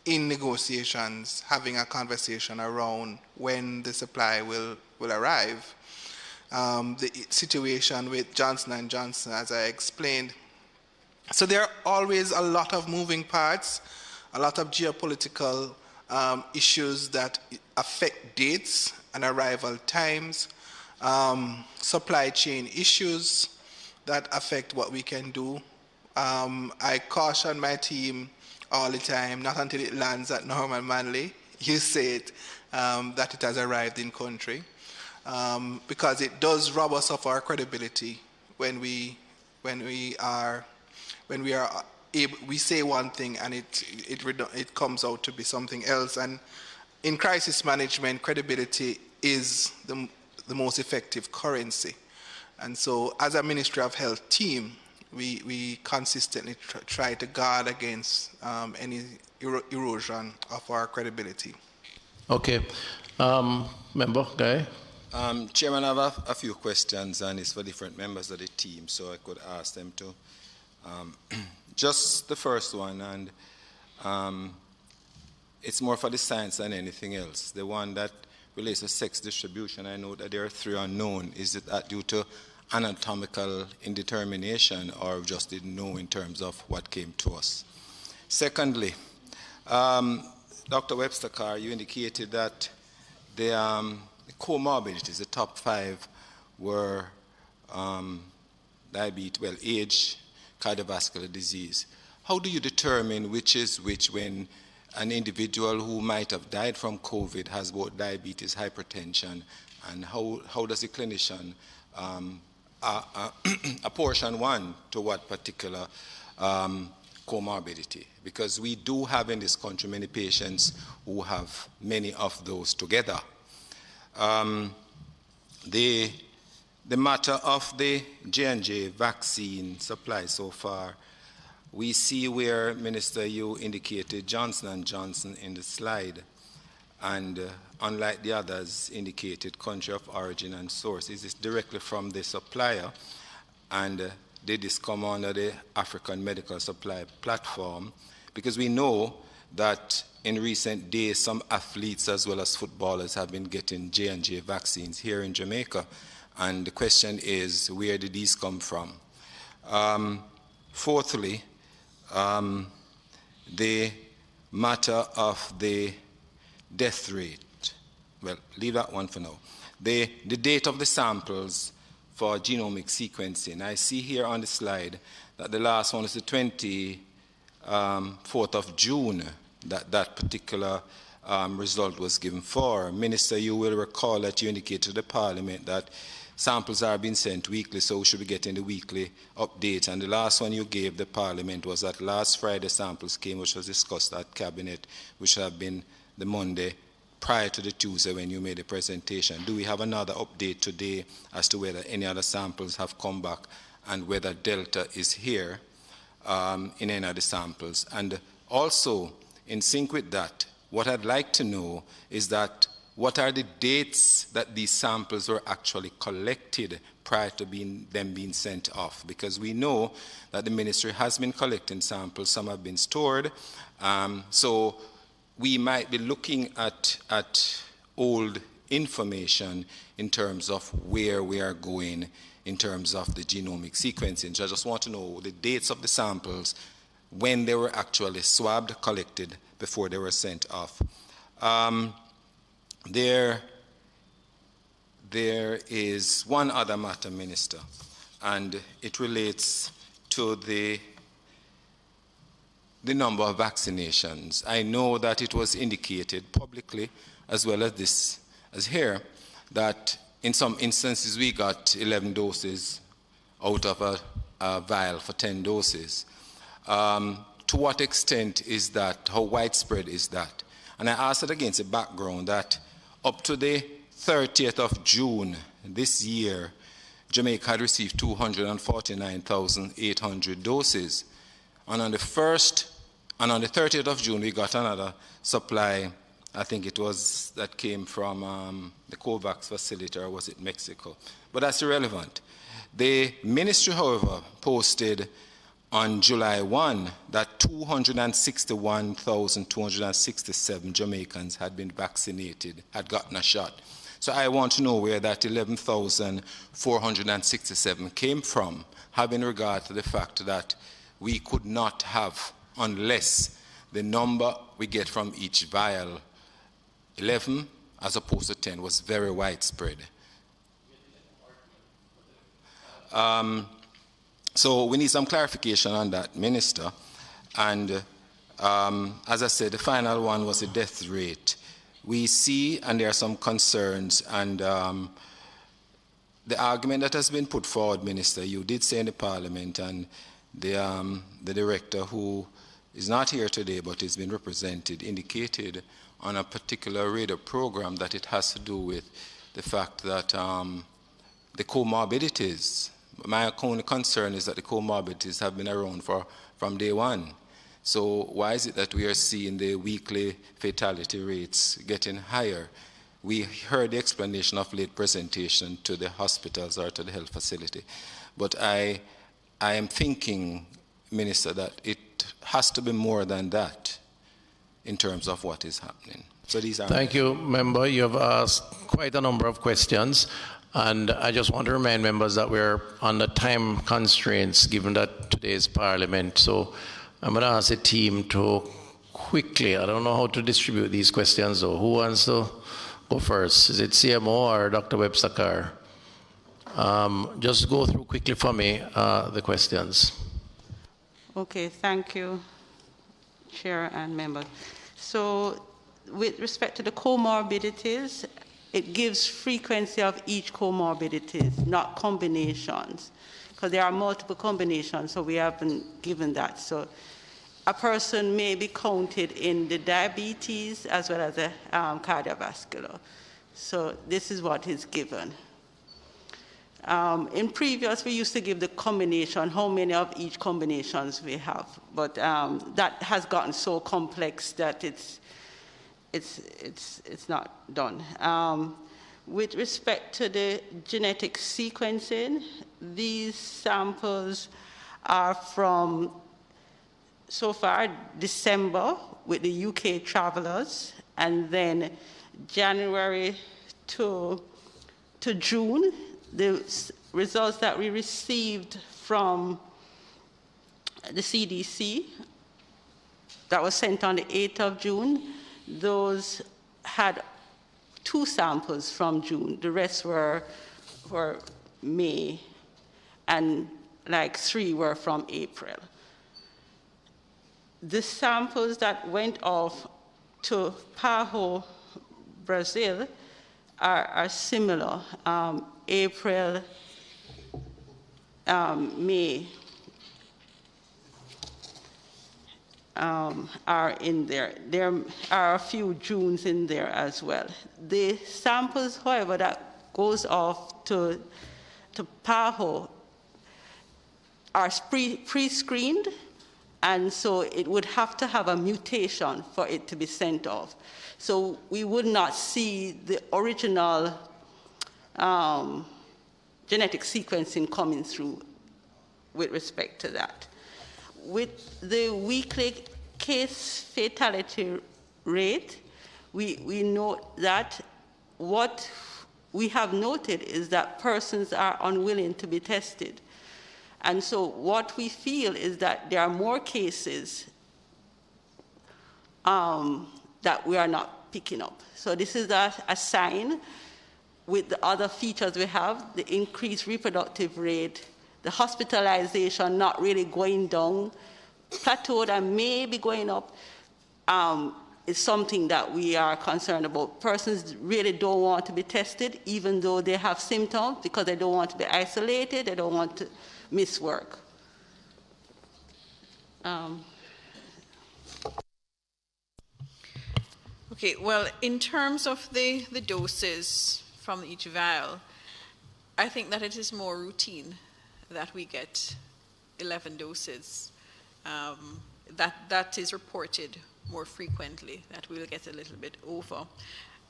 in negotiations, having a conversation around when the supply will arrive. The situation with Johnson & Johnson, as I explained. So there are always a lot of moving parts, a lot of geopolitical issues that affect dates and arrival times, supply chain issues that affect what we can do. I caution my team all the time, not until it lands at Norman Manley, you say it, that it has arrived in country, because it does rob us of our credibility when we say one thing and it comes out to be something else. And in crisis management, credibility is the most effective currency. And so as a Ministry of Health team, we consistently try to guard against any erosion of our credibility. Okay. Member Guy? Chairman, I have a few questions, and it's for different members of the team, so I could ask them to. Just the first one, and it's more for the science than anything else. The one that relates to sex distribution, I know that there are 3 unknown. Is it that due to anatomical indetermination, or just didn't know in terms of what came to us? Secondly, Dr. Webster-Carr, you indicated that the comorbidities, the top 5, were diabetes, age, cardiovascular disease. How do you determine which is which when an individual who might have died from COVID has both diabetes, hypertension, and how does the clinician apportion one to what particular comorbidity? Because we do have in this country many patients who have many of those together. The matter of the J&J vaccine supply so far, we see where, Minister, you indicated Johnson & Johnson in the slide, and unlike the others, indicated country of origin and source. Is this directly from the supplier, and did this come under the African Medical Supply Platform? Because we know that in recent days, some athletes as well as footballers have been getting J&J vaccines here in Jamaica. And the question is, where did these come from? Fourthly, the matter of the death rate. Well, leave that one for now. The date of the samples for genomic sequencing. I see here on the slide that the last one is the 24th of June that particular result was given for. Minister, you will recall that you indicated to the Parliament that samples are being sent weekly, so we should be getting the weekly update. And the last one you gave the Parliament was that last Friday samples came, which was discussed at Cabinet, which have been the Monday prior to the Tuesday when you made the presentation. Do we have another update today as to whether any other samples have come back and whether Delta is here in any of the samples? And also, in sync with that, what I'd like to know is that what are the dates that these samples were actually collected prior to them being sent off? Because we know that the ministry has been collecting samples, some have been stored, so we might be looking at old information in terms of where we are going in terms of the genomic sequencing. So I just want to know the dates of the samples, when they were actually swabbed, collected, before they were sent off. There is one other matter, Minister, and it relates to the number of vaccinations. I know that it was indicated publicly, as well as here, that in some instances, we got 11 doses out of a vial for 10 doses. To what extent is that? How widespread is that? And I ask it against the background that up to the 30th of June this year, Jamaica had received 249,800 doses. And on the 30th of June, we got another supply. I think it was that came from the COVAX facility, or was it Mexico? But that's irrelevant. The ministry, however, posted on July 1 that 261,267 Jamaicans had been vaccinated, had gotten a shot. So I want to know where that 11,467 came from, having regard to the fact that we could not have, unless the number we get from each vial, 11 as opposed to 10, was very widespread. So we need some clarification on that, Minister. And as I said, the final one was the death rate. We see, and there are some concerns, and the argument that has been put forward, Minister, you did say in the Parliament, and the director, who is not here today but has been represented, indicated on a particular radar program that it has to do with the fact that the comorbidities. My only concern is that the comorbidities have been around from day one. So why is it that we are seeing the weekly fatality rates getting higher? We heard the explanation of late presentation to the hospitals or to the health facility. But I am thinking, Minister, that it has to be more than that in terms of what is happening. So these are... Thank you, Member. You have asked quite a number of questions. And I just want to remind members that we're under time constraints given that today's Parliament. So I'm going to ask the team to quickly, I don't know how to distribute these questions though. Who wants to go first? Is it CMO or Dr. Webster-Carr? Just go through quickly for me the questions. Okay, thank you, Chair and members. So with respect to the comorbidities, it gives frequency of each comorbidities, not combinations, because there are multiple combinations, so we haven't given that. So a person may be counted in the diabetes as well as the cardiovascular. So this is what is given. In previous, we used to give the combination, how many of each combinations we have, but that has gotten so complex that it's not done. With respect to the genetic sequencing, these samples are from, so far, December with the UK travelers, and then January to June, the results that we received from the CDC that was sent on the 8th of June, those had 2 samples from June. The rest were May, and like 3 were from April. The samples that went off to Pajo, Brazil, are similar. April, May are in there. There are a few Junes in there as well. The samples, however, that goes off to Pajo are pre-screened, and so it would have to have a mutation for it to be sent off. So we would not see the original genetic sequencing coming through with respect to that. With the weekly case fatality rate, we note that what we have noted is that persons are unwilling to be tested. And so what we feel is that there are more cases that we are not picking up. So this is a sign with the other features we have, the increased reproductive rate, the hospitalization not really going down, plateaued and maybe going up. is something that we are concerned about. Persons really don't want to be tested, even though they have symptoms, because they don't want to be isolated, they don't want to miss work. Okay, well, in terms of the doses from each vial, I think that it is more routine that we get 11 doses. That is reported more frequently, that we'll get a little bit over.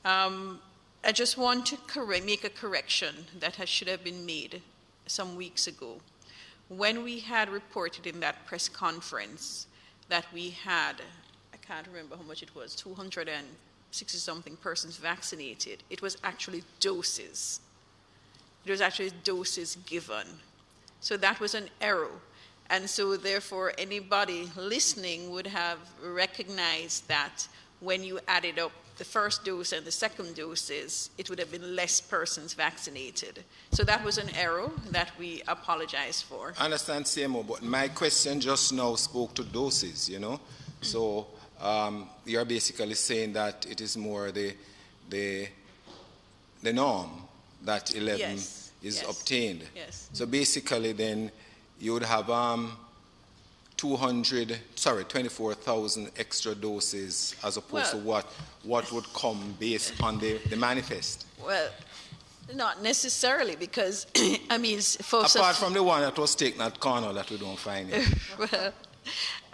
I just want to make a correction that should have been made some weeks ago. When we had reported in that press conference that we had, I can't remember how much it was, 260-something persons vaccinated, it was actually doses. It was actually doses given. So that was an error. And so therefore anybody listening would have recognized that when you added up the first dose and the second doses, it would have been less persons vaccinated. So that was an error that we apologize for. I understand, CMO, but my question just now spoke to doses, you know. So you're basically saying that it is more the norm that 11 is obtained. Yes. So basically then you would have 24,000 extra doses as opposed to what would come based on the manifest. Well, not necessarily, because I mean, apart from the one that was taken at Cornell that we don't find it. Well,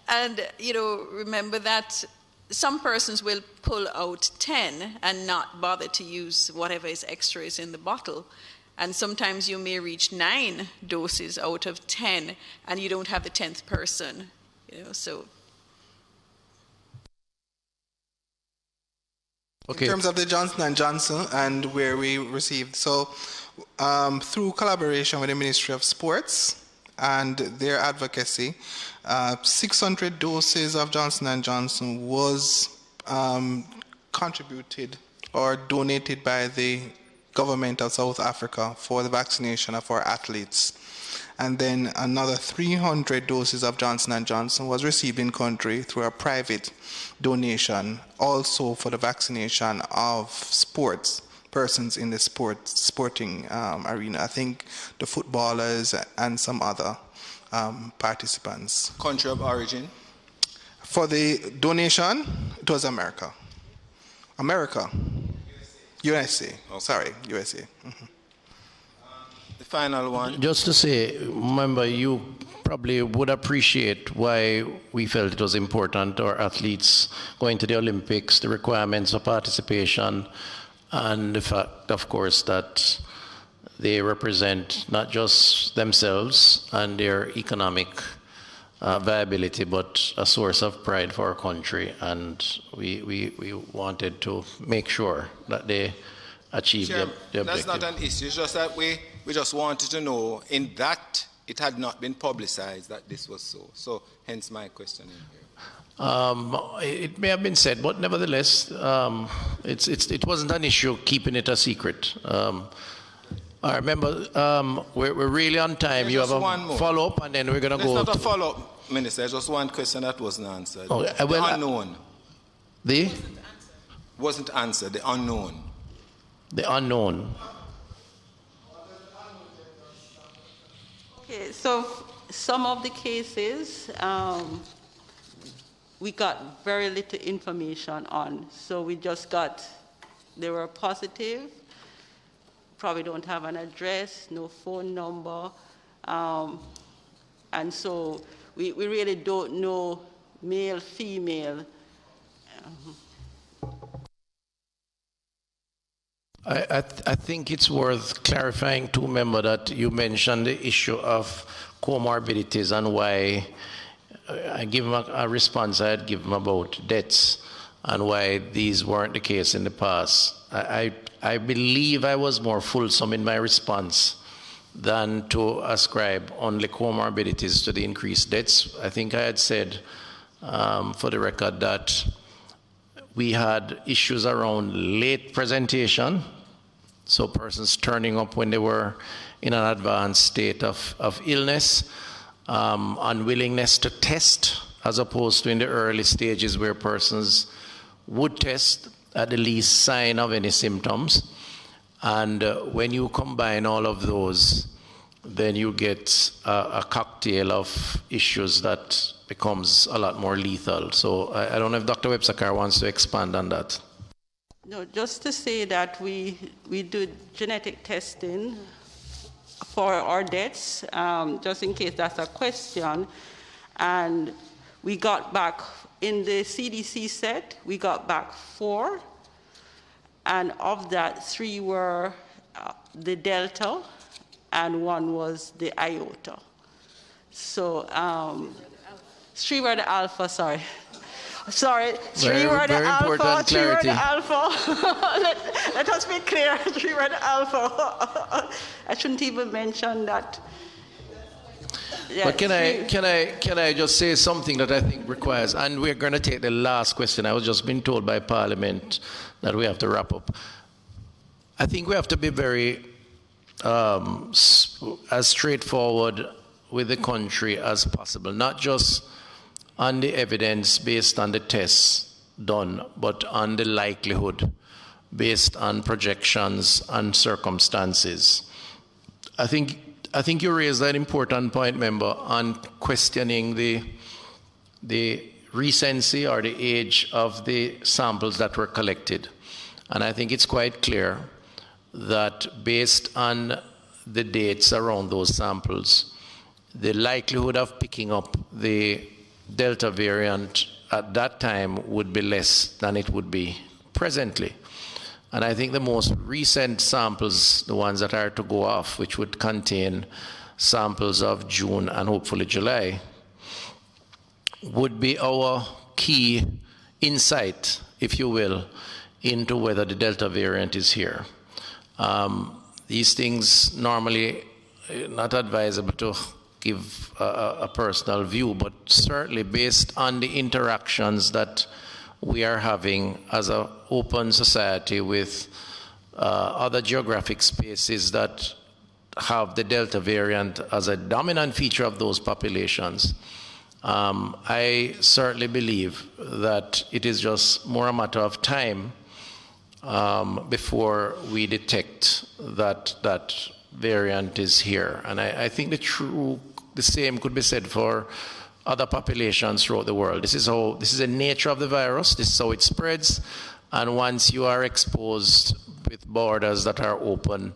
and you know, remember that some persons will pull out 10 and not bother to use whatever is extra is in the bottle. And sometimes you may reach 9 doses out of 10, and you don't have the 10th person, you know, so. Okay. In terms of the Johnson & Johnson and where we received, so through collaboration with the Ministry of Sports and their advocacy, 600 doses of Johnson & Johnson was contributed or donated by the government of South Africa for the vaccination of our athletes. And then another 300 doses of Johnson & Johnson was received in country through a private donation, also for the vaccination of persons in the sporting arena. I think the footballers and some other participants. Country of origin? For the donation, it was America. USA. Oh, sorry, USA. Mm-hmm. The final one. Just to say, remember, you probably would appreciate why we felt it was important, our athletes going to the Olympics, the requirements of participation, and the fact, of course, that they represent not just themselves and their economic viability, but a source of pride for our country, and we wanted to make sure that they achieve the objective. That's not an issue, it's just that we just wanted to know in that it had not been publicized that this was so. So hence my question in here. It may have been said, but nevertheless, it wasn't an issue keeping it a secret. I remember we're really on time. You have a follow-up, and then we're going to go. It's not a follow-up, Minister. Just one question that wasn't answered. Oh, the unknown. The? Wasn't answered. The unknown. The unknown. Okay, so some of the cases we got very little information on. So we just got, they were positive, probably don't have an address, no phone number. And so we really don't know male, female. I think it's worth clarifying too, member, that you mentioned the issue of comorbidities and why I give him a response I had given about deaths and why these weren't the case in the past. I believe I was more fulsome in my response than to ascribe only comorbidities to the increased deaths. I think I had said, for the record, that we had issues around late presentation, so persons turning up when they were in an advanced state of illness, unwillingness to test, as opposed to in the early stages where persons would test at the least sign of any symptoms. And when you combine all of those, then you get a cocktail of issues that becomes a lot more lethal. So I don't know if Dr. Webster wants to expand on that. No, just to say that we do genetic testing for our deaths, just in case that's a question. And we got back, in the CDC set, we got back 4. And of that, 3 were the Delta, and 1 was the Iota. So 3 were the Alpha, sorry. Sorry, 3 were the Alpha, 3 were the Alpha. let us be clear, 3 were the Alpha. I shouldn't even mention that. Yeah, but can I just say something that I think requires, and we're going to take the last question. I was just being told by Parliament that we have to wrap up. I think we have to be very as straightforward with the country as possible, not just on the evidence based on the tests done, but on the likelihood based on projections and circumstances. I think you raised an important point, member, on questioning the recency or the age of the samples that were collected. And I think it's quite clear that based on the dates around those samples, the likelihood of picking up the Delta variant at that time would be less than it would be presently. And I think the most recent samples, the ones that are to go off, which would contain samples of June and hopefully July, would be our key insight, if you will, into whether the Delta variant is here. These things normally not advisable to give a personal view, but certainly based on the interactions that we are having as an open society with other geographic spaces that have the Delta variant as a dominant feature of those populations, I certainly believe that it is just more a matter of time before we detect that that variant is here. And I think the same could be said for other populations throughout the world. This is the nature of the virus, this is how it spreads, and once you are exposed with borders that are open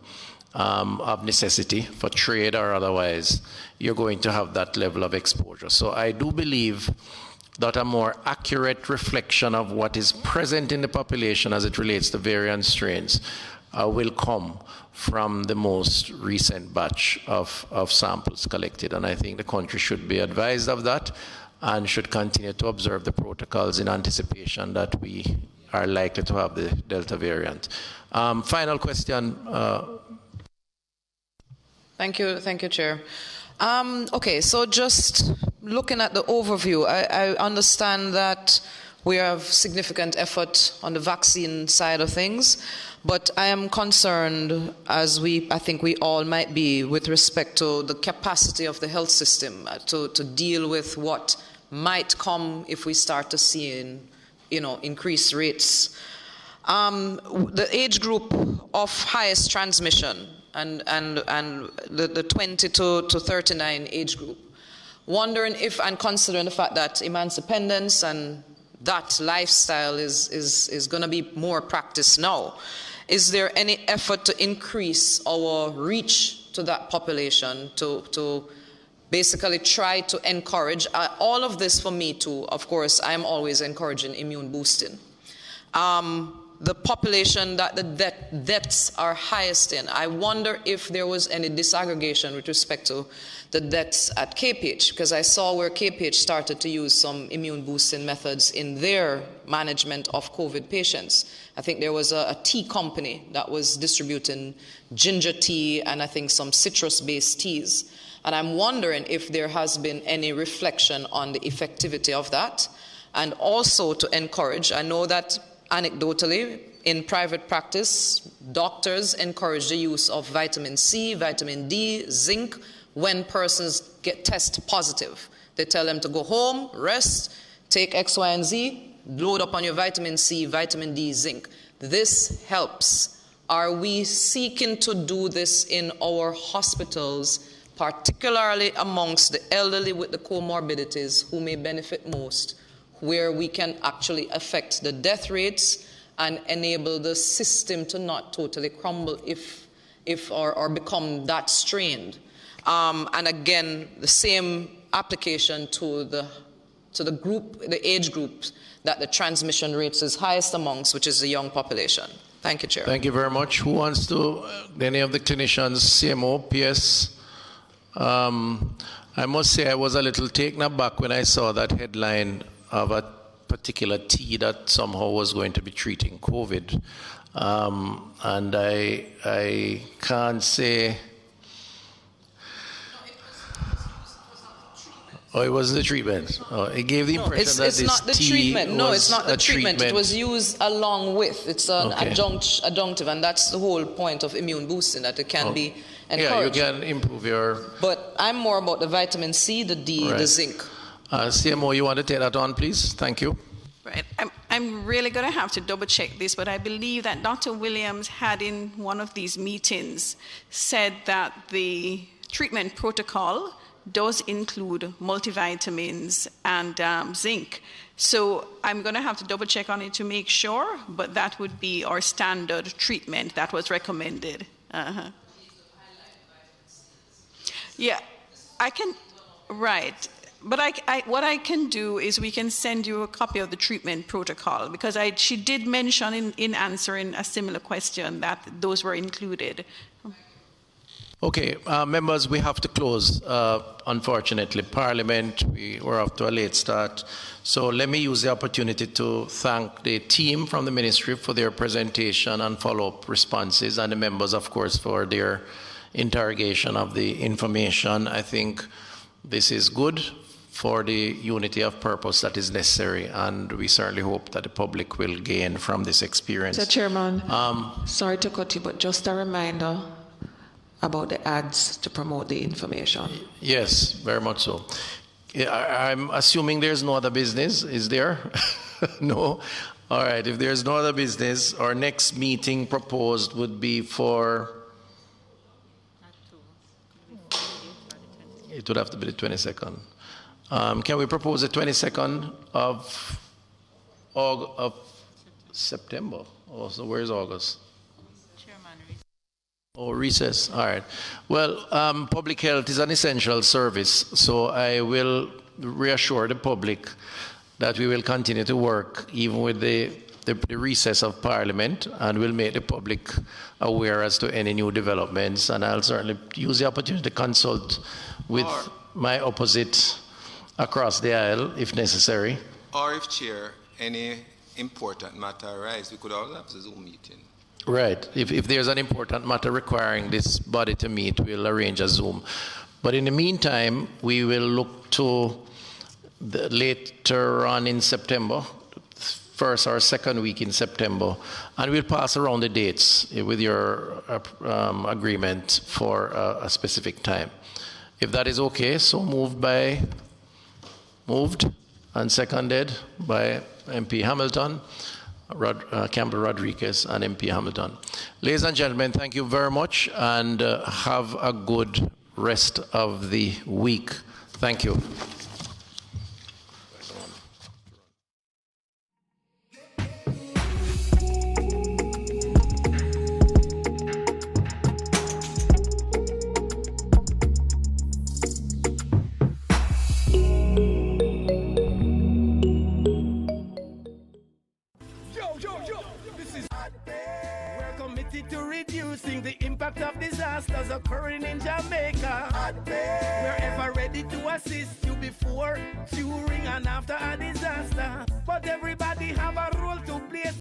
of necessity for trade or otherwise, you're going to have that level of exposure. So I do believe that a more accurate reflection of what is present in the population as it relates to variant strains will come from the most recent batch of samples collected. And I think the country should be advised of that and should continue to observe the protocols in anticipation that we are likely to have the Delta variant. Final question. Thank you, Chair. Okay, so just looking at the overview, I understand that we have significant effort on the vaccine side of things, but I am concerned, as I think we all might be, with respect to the capacity of the health system to deal with what might come if we start to see increased rates. The age group of highest transmission and the 20 to 39 age group, wondering if, and considering the fact that emancipendence and that lifestyle is going to be more practiced now, is there any effort to increase our reach to that population to basically try to encourage all of this? For me too, of course, I'm always encouraging immune boosting. The population that the deaths are highest in, I wonder if there was any disaggregation with respect to the deaths at KPH, because I saw where KPH started to use some immune boosting methods in their management of COVID patients. I think there was a tea company that was distributing ginger tea and I think some citrus-based teas. And I'm wondering if there has been any reflection on the effectivity of that, and also to encourage, I know that anecdotally, in private practice, doctors encourage the use of vitamin C, vitamin D, zinc, when persons test positive. They tell them to go home, rest, take X, Y, and Z, load up on your vitamin C, vitamin D, zinc. This helps. Are we seeking to do this in our hospitals, particularly amongst the elderly with the comorbidities who may benefit most, where we can actually affect the death rates and enable the system to not totally crumble or become that strained? And again, the same application to the group, the age groups that the transmission rates is highest amongst, which is the young population. Thank you, Chair. Thank you very much. Who wants to, any of the clinicians, CMO, PS? I must say I was a little taken aback when I saw that headline of a particular tea that somehow was going to be treating COVID. And I can't say... Oh, it wasn't the treatment. Oh, it gave the impression that it's this not the tea treatment. No, it's not the treatment. It was used along with. It's an adjunctive, and that's the whole point of immune boosting, that it can be encouraged. Yeah, you can improve your... But I'm more about the vitamin C, the D, the zinc. CMO, you want to take that on, please? Thank you. Right. I'm really going to have to double check this, but I believe that Dr. Williams had in one of these meetings said that the treatment protocol does include multivitamins and zinc. So I'm going to have to double check on it to make sure, but that would be our standard treatment that was recommended. Yeah, I can, right. But what I can do is we can send you a copy of the treatment protocol, because she did mention in answering a similar question that those were included. Okay, members, we have to close. Unfortunately, Parliament, we're off to a late start. So let me use the opportunity to thank the team from the Ministry for their presentation and follow-up responses, and the members, of course, for their interrogation of the information. I think this is good for the unity of purpose that is necessary, and we certainly hope that the public will gain from this experience. Mr. Chairman, sorry to cut you, but just a reminder about the ads to promote the information. Yes, very much so. I'm assuming there's no other business, is there? No? All right, if there's no other business, our next meeting proposed would be for... It would have to be the 22nd. Can we propose the 22nd of September? Oh, so where's August? Oh, recess. All right. Well, public health is an essential service, so I will reassure the public that we will continue to work even with the recess of Parliament, and we'll make the public aware as to any new developments, and I'll certainly use the opportunity to consult with my opposite across the aisle if necessary. Or if, Chair, any important matter arises, we could also have a Zoom meeting. Right. If there's an important matter requiring this body to meet, we'll arrange a Zoom. But in the meantime, we will look to later on in September, first or second week in September, and we'll pass around the dates with your agreement for a specific time. If that is okay, so moved and seconded by MP Hamilton, Campbell Rodriguez, and MP Hamilton. Ladies and gentlemen, thank you very much, and have a good rest of the week. Thank you. Of disasters occurring in Jamaica. We're ever ready to assist you before, during, and after a disaster. But everybody have a role to play.